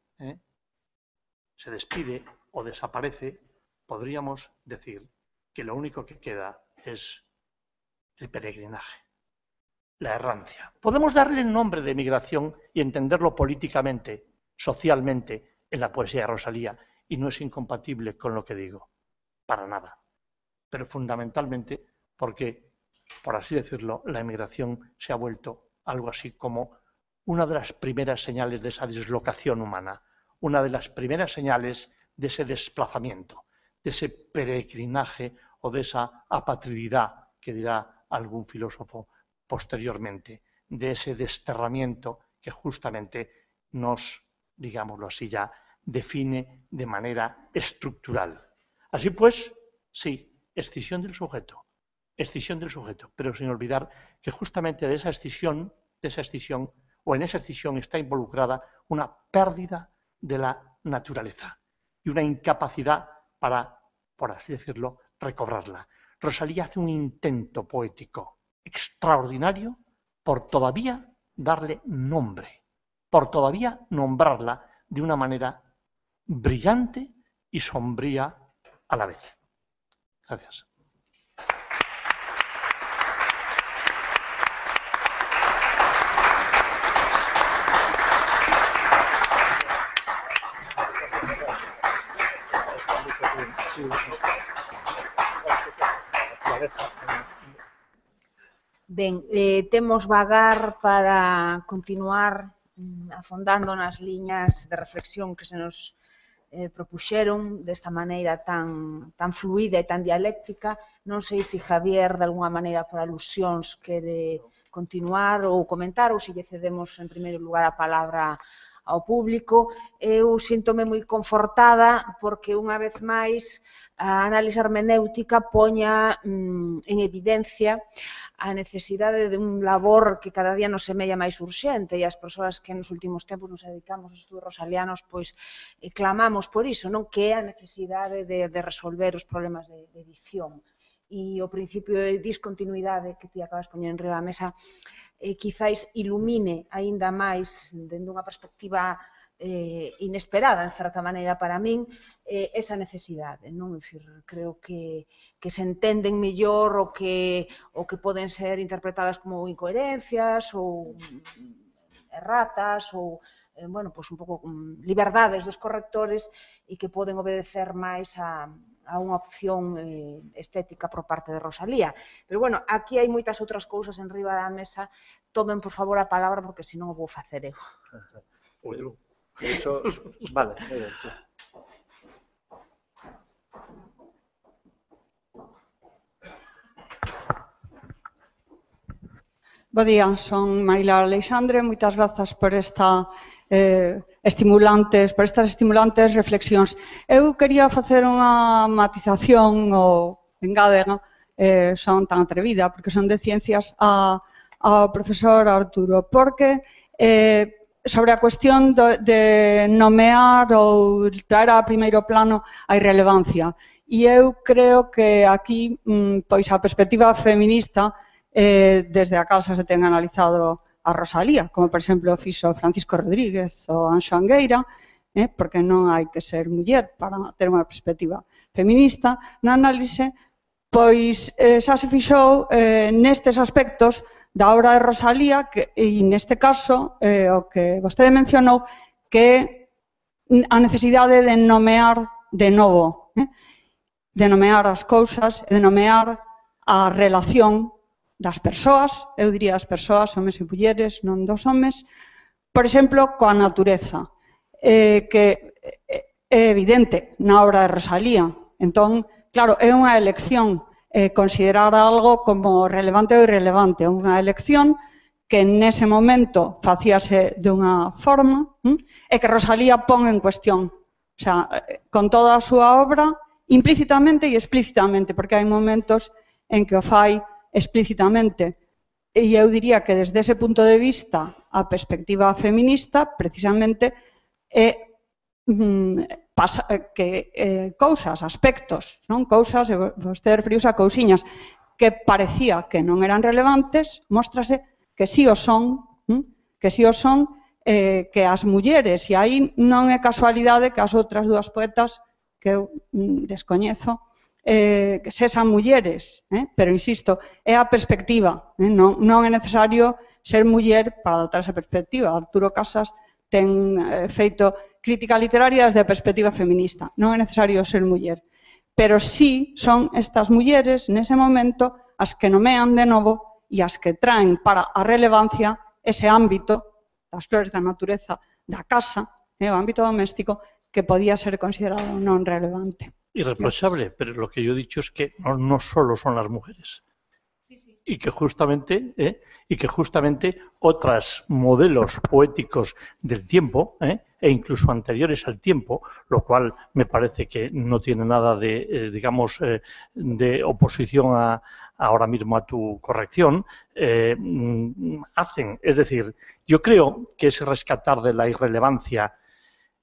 se despide o desaparece, podríamos decir que lo único que queda es el peregrinaje, la errancia. Podemos darle el nombre de migración y entenderlo políticamente, socialmente, en la poesía de Rosalía, y no es incompatible con lo que digo, para nada. Pero fundamentalmente porque, por así decirlo, la emigración se ha vuelto algo así como una de las primeras señales de esa dislocación humana, una de las primeras señales de ese desplazamiento, de ese peregrinaje o de esa apatrididad, que dirá algún filósofo posteriormente, de ese desterramiento que justamente nos, digámoslo así ya, define de manera estructural. Así pues, sí, escisión del sujeto, pero sin olvidar que justamente de esa escisión, o en esa escisión está involucrada una pérdida de la naturaleza y una incapacidad para, por así decirlo, recobrarla. Rosalía hace un intento poético extraordinario por todavía darle nombre, por todavía nombrarla de una manera brillante y sombría a la vez. Gracias. Ben, temos vagar para continuar afondando nas liñas de reflexión que se nos propuxeron desta maneira tan fluida e tan dialéctica. Non sei se Javier, de alguna maneira, por alusións, quere continuar ou comentar, ou se lle cedemos en primeiro lugar a palabra ao público. Eu síntome moi confortada porque, unha vez máis, a análise hermenéutica poña en evidencia a necesidade de un labor que cada día nos semella máis urxente, e as persoas que nos últimos tempos nos dedicamos aos estudos rosalianos pois clamamos por iso, non, que é a necesidade de resolver os problemas de edición. E o principio de discontinuidade que ti acabas de poñer en riba da mesa quizáis ilumine aínda máis, dende unha perspectiva inesperada, en certa maneira, para min, esa necesidade, non? É dicir, creo que se entenden mellor o que poden ser interpretadas como incoherencias ou erratas ou, bueno, pois un pouco liberdades dos correctores e que poden obedecer máis a unha opción estética por parte de Rosalía. Pero, bueno, aquí hai moitas outras cousas en riba da mesa. Tomen, por favor, a palabra, porque senón o vou facer eu. Eso, vale, muy bien, sí. Bo día, son Marilar Aleixandre, moitas grazas por estas estimulantes reflexións. Eu quería facer unha matización ou engádega, son tan atrevida, porque son de ciencias, ao profesor Arturo, porque sobre a cuestión de nomear ou traer a primeiro plano a irrelevancia. E eu creo que aquí, pois a perspectiva feminista, desde a cal se ten analizado a Rosalía, como, por exemplo, fixo Francisco Rodríguez ou Anxo Angueira, porque non hai que ser muller para ter unha perspectiva feminista, na análise, pois xa se fixou nestes aspectos da obra de Rosalía, e neste caso, o que vostede mencionou, que a necesidade de nomear de novo, de nomear as cousas, de nomear a relación das persoas, eu diría das persoas, homes e mulleres, non dos homes, por exemplo, coa natureza, que é evidente na obra de Rosalía. Entón, claro, é unha elección considerar algo como relevante ou irrelevante, unha elección que nese momento facíase dunha forma e que Rosalía pon en cuestión, o sea, con toda a súa obra, implícitamente e explícitamente, porque hai momentos en que o fai explícitamente. E eu diría que desde ese punto de vista a perspectiva feminista precisamente é cousas, aspectos, non? Cousas, vostede referiuse a cousiñas que parecía que non eran relevantes, móstrase que sí o son, que as mulleres, e aí non é casualidade que as outras dúas poetas que eu descoñezo, que sexan mulleres, pero, insisto, é a perspectiva, non é necesario ser muller para adoptar esa perspectiva. Arturo Casas ten feito crítica literaria desde a perspectiva feminista. Non é necesario ser muller. Pero sí son estas mulleres, nese momento, as que nomean de novo e as que traen para a relevancia ese ámbito das flores da natureza, da casa, o ámbito doméstico, que podía ser considerado non relevante. Irreprochable, pero lo que yo he dicho es que no solo son las mujeres. y que justamente otros modelos poéticos del tiempo, e incluso anteriores al tiempo, lo cual me parece que no tiene nada de, digamos, de oposición ahora mismo a tu corrección, hacen. Es decir, yo creo que ese rescatar de la irrelevancia,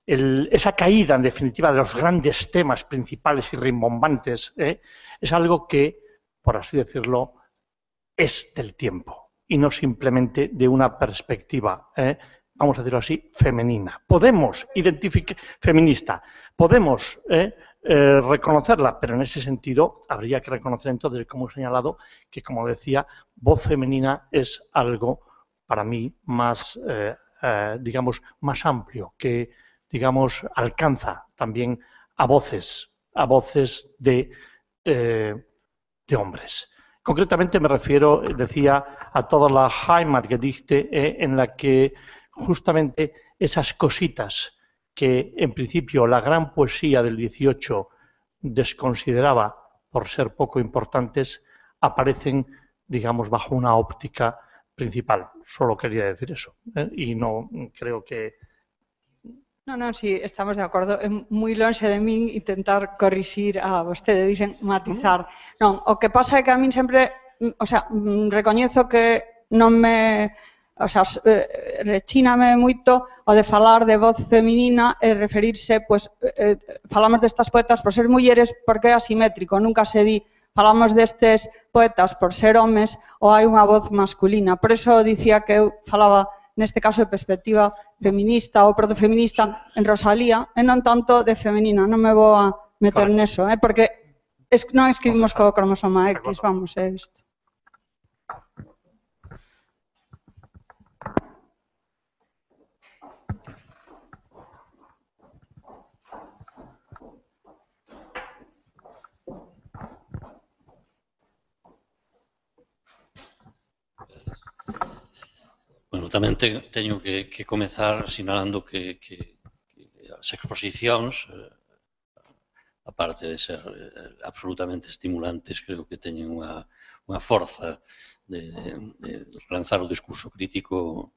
esa caída, en definitiva, de los grandes temas principales y rimbombantes, es algo que, por así decirlo, es del tiempo y no simplemente de una perspectiva, vamos a decirlo así, femenina. Podemos identificar, feminista, podemos reconocerla, pero en ese sentido habría que reconocer entonces, como he señalado, que, como decía, voz femenina es algo para mí más, digamos, más amplio, que, digamos, alcanza también a voces de hombres. Concretamente me refiero, decía, a toda la Heimatgedichte, en la que justamente esas cositas que en principio la gran poesía del 18 desconsideraba por ser poco importantes, aparecen, digamos, bajo una óptica principal. Solo quería decir eso, y no creo que... Non, sí, estamos de acordo. É moi lonxe de min intentar corrixir a vostede, dixen matizar. Non, o que pasa é que a min sempre, o sea, recoñezo que non me, o sea, rechíname moito o de falar de voz feminina e referirse, pois, falamos destas poetas por ser mulleres porque é asimétrico, nunca se di falamos destes poetas por ser homes ou hai unha voz masculina. Por eso dicía que eu falaba neste caso de perspectiva feminista ou protofeminista en Rosalía, e non tanto de femenina, non me vou a meter neso, porque non escribimos co cromosoma X, vamos, é isto. Bueno, tamén teño que comezar sinalando que as exposicións, aparte de ser absolutamente estimulantes, creo que teñen unha forza de lanzar o discurso crítico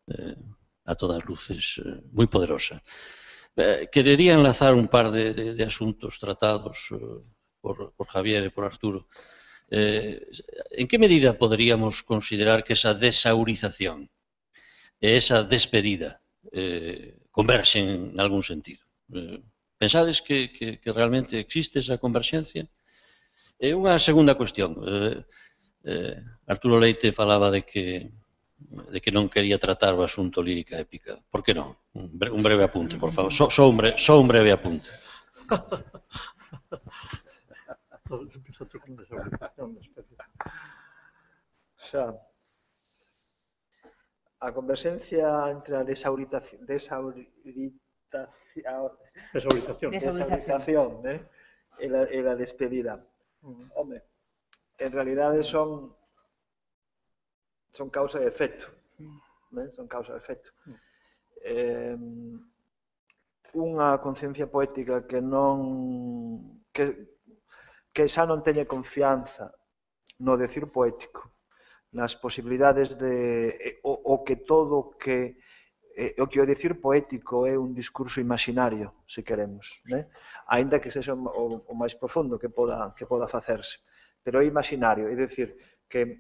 a todas luces moi poderosa. Querería enlazar un par de asuntos tratados por Javier e por Arturo. En que medida poderíamos considerar que esa desaurización e esa despedida converxen en algún sentido? Pensades que realmente existe esa converxencia? E unha segunda cuestión. Arturo Leite falaba de que non quería tratar o asunto lírica épica. Por que non? Un breve apunte, por favor. Só un breve apunte. Xa, a converxencia entre a desaurización e a despedida. Home, en realidade son causa e efecto. Son causa e efecto. Unha conciencia poética que non... que xa non teñe confianza no decir poético, nas posibilidades de o que todo que o decir poético é un discurso imaginario, se queremos, aínda que sexa o máis profundo que poda facerse, pero é imaginario, é dicir que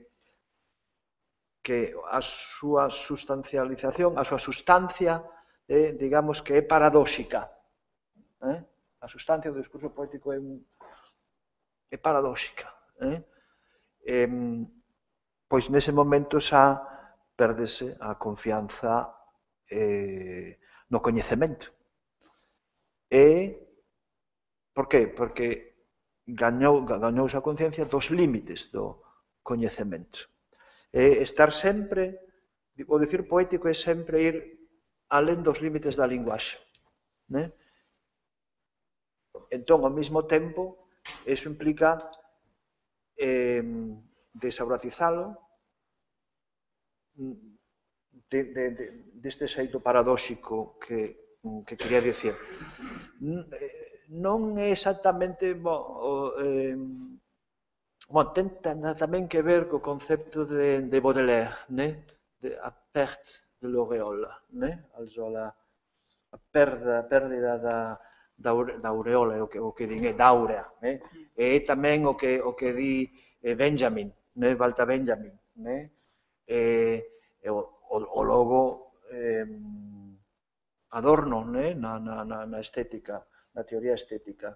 a súa sustancialización, a súa sustancia, digamos que é paradóxica. A sustancia do discurso poético é paradóxica. Pois nese momento xa perdese a confianza no coñecemento. Por qué? Porque gañouse a conciencia dos límites do coñecemento. Estar sempre, o decir poético é sempre ir alén dos límites da linguaxe. Entón, ao mesmo tempo, eso implica desauratizalo deste xeito paradóxico que quería dicir. Non é exactamente Bueno, ten tamén que ver co concepto de Baudelaire, né? A perte de l'auréola, né? Also a pérdida da aureola, o que din é dáurea, né? E tamén o que di Benjamin, né? Walter Benjamin, né? O logo Adorno, né? Na estética, na teoría estética,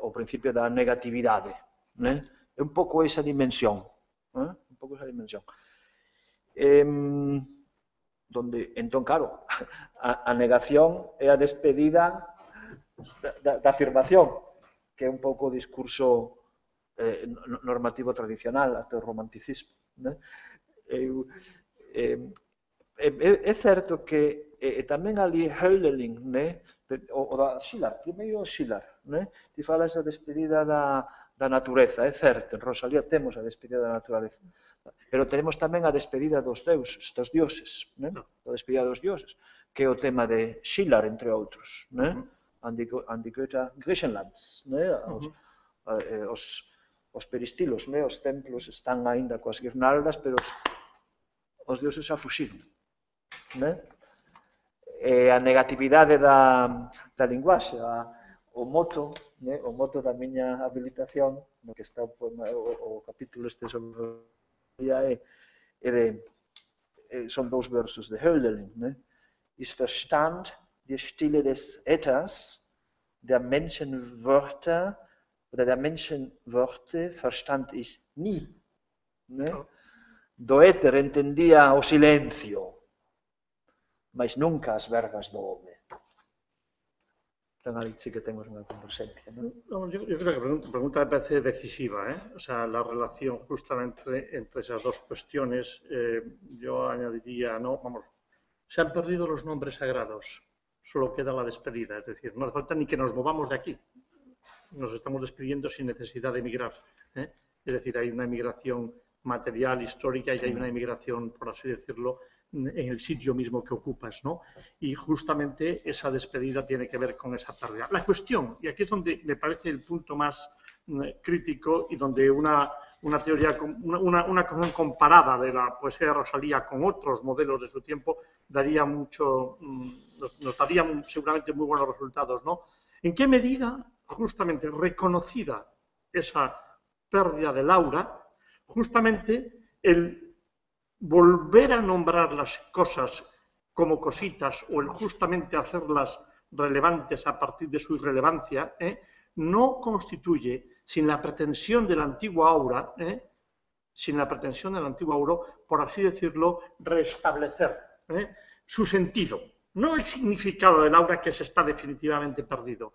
o principio da negatividade, né? É un pouco esa dimensión, un pouco esa dimensión. Donde, entón, claro, a negación é a despedida da afirmación, que é un pouco o discurso normativo tradicional, até o romanticismo, né? É certo que tamén ali Hölderlin, né? O da Schiller, primeiro Schiller, né? Ti falas da despedida da natureza, é certo, en Rosalía temos a despedida da natureza, pero tenemos tamén a despedida dos deuses, dos dioses, né? A despedida dos dioses, que é o tema de Schiller, entre outros, né? Antiquita Griechenlands, né? Os peristilos, né? Os templos están aínda coas guirnaldas, pero os dioses xa fuxiron, né? E a negatividade da linguaxe, o moto da miña habilitación, no que está o capítulo este sobre son 2 versos de Hölderlin, né? Ich verstand die Stille des Äthers, der Menschenwörter oder der Menschenworte verstand ich nie, né? Do éter entendía o silencio, mas nunca as verbas do home. Entón, ali sí que temos unha conversencia, ¿no? Yo creo que la pregunta me parece decisiva, ¿eh? O sea, la relación justamente entre esas dos cuestiones, yo añadiría, no, vamos, se han perdido los nombres sagrados, solo queda la despedida, es decir, no hace falta ni que nos movamos de aquí, nos estamos despidiendo sin necesidad de emigrar, ¿eh? Es decir, hay una emigración material, histórica, y hay una emigración, por así decirlo, en el sitio mismo que ocupas, ¿no? Y justamente esa despedida tiene que ver con esa pérdida. La cuestión, y aquí es donde me parece el punto más crítico y donde una teoría, una cuestión comparada de la poesía de Rosalía con otros modelos de su tiempo daría mucho, nos daría seguramente muy buenos resultados, ¿no? ¿En qué medida, justamente reconocida esa pérdida del aura, justamente el volver a nombrar las cosas como cositas o el justamente hacerlas relevantes a partir de su irrelevancia, no constituye, sin la pretensión de la antigua aura, por así decirlo, restablecer su sentido, no el significado del aura que se está definitivamente perdido.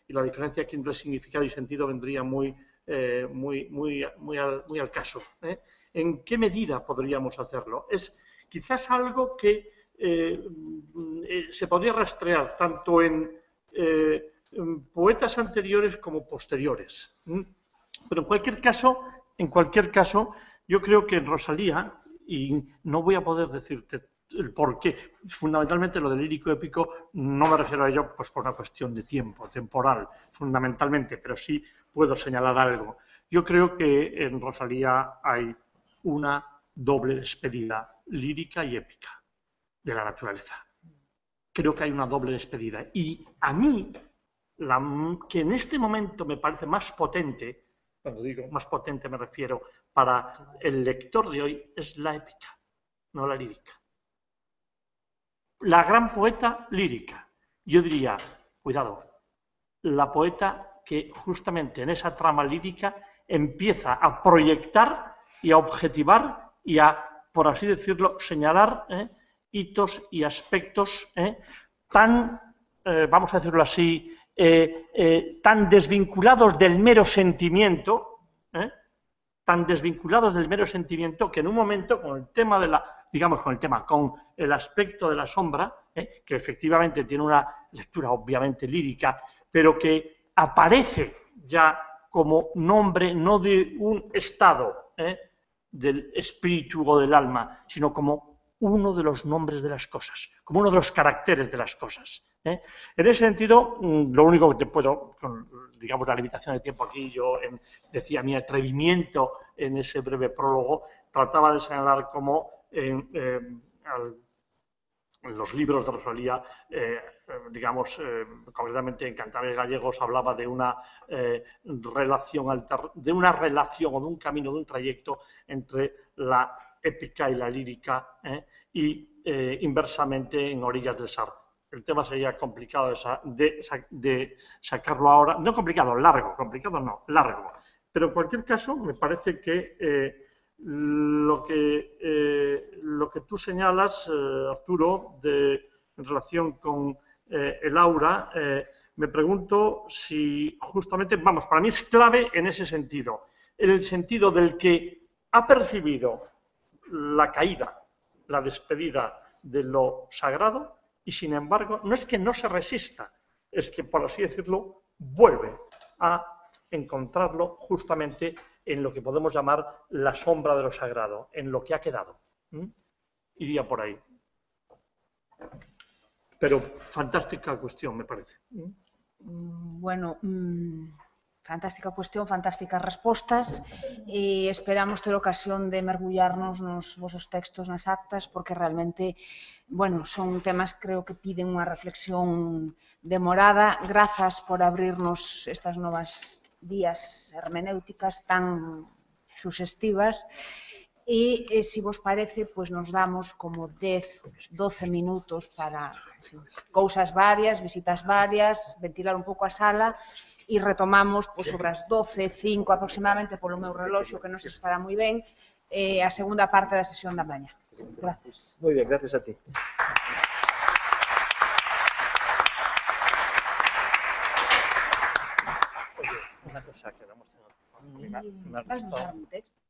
Y la diferencia aquí entre significado y sentido vendría muy al caso. ¿En qué medida podríamos hacerlo? Es quizás algo que se podría rastrear tanto en poetas anteriores como posteriores. Pero en cualquier caso, yo creo que en Rosalía, y no voy a poder decirte el por qué, fundamentalmente lo del lírico épico, no me refiero a ello pues por una cuestión de tiempo, temporal, fundamentalmente, pero sí puedo señalar algo. Yo creo que en Rosalía hay una doble despedida lírica y épica de la naturaleza. Creo que hay una doble despedida. Y a mí, que en este momento me parece más potente, cuando digo más potente me refiero para el lector de hoy, es la épica, no la lírica. La gran poeta lírica. Yo diría, cuidado, la poeta que justamente en esa trama lírica empieza a proyectar y a objetivar y a, por así decirlo, señalar hitos y aspectos tan, vamos a decirlo así, tan desvinculados del mero sentimiento, que en un momento con el tema de con el aspecto de la sombra, que efectivamente tiene una lectura obviamente lírica, pero que aparece ya como nombre no de un estado del espíritu o del alma, sino como uno de los nombres de las cosas, como uno de los caracteres de las cosas. En ese sentido, lo único que te puedo, con, digamos, la limitación de tiempo aquí, yo decía mi atrevimiento en ese breve prólogo, trataba de señalar cómo en los libros de Rosalía, digamos, concretamente en Cantares Gallegos, hablaba de una relación o de un camino, de un trayecto entre la épica y la lírica, y inversamente en Orillas del Sar. El tema sería complicado de sacarlo ahora, no complicado, largo, complicado no, largo. Pero en cualquier caso, me parece que lo que tú señalas, Arturo, en relación con el aura, me pregunto si justamente, vamos, para mí es clave en ese sentido, en el sentido del que ha percibido la caída, la despedida de lo sagrado y, sin embargo, no es que no se resista, es que, por así decirlo, vuelve a encontrarlo justamente en lo que podemos llamar la sombra de lo sagrado, en lo que ha quedado. Iría por ahí. Pero fantástica cuestión, me parece. Bueno, fantástica cuestión, fantásticas respostas e esperamos ter ocasión de mergullarnos nos vosos textos, nas actas, porque realmente, bueno, son temas creo que piden unha reflexión demorada. Grazas por abrirnos estas novas vías hermenéuticas tan suxestivas e, se vos parece, pois nos damos como 10, 12 minutos para cousas varias, visitas varias, ventilar un pouco a sala e retomamos pois, sobre as 12:05 aproximadamente polo meu reloxo, que non se estará moi ben, a segunda parte da sesión da mañá. Gracias. Muy bien, gracias a ti. Una cosa que vamos a... ¿Vas a usar un texto?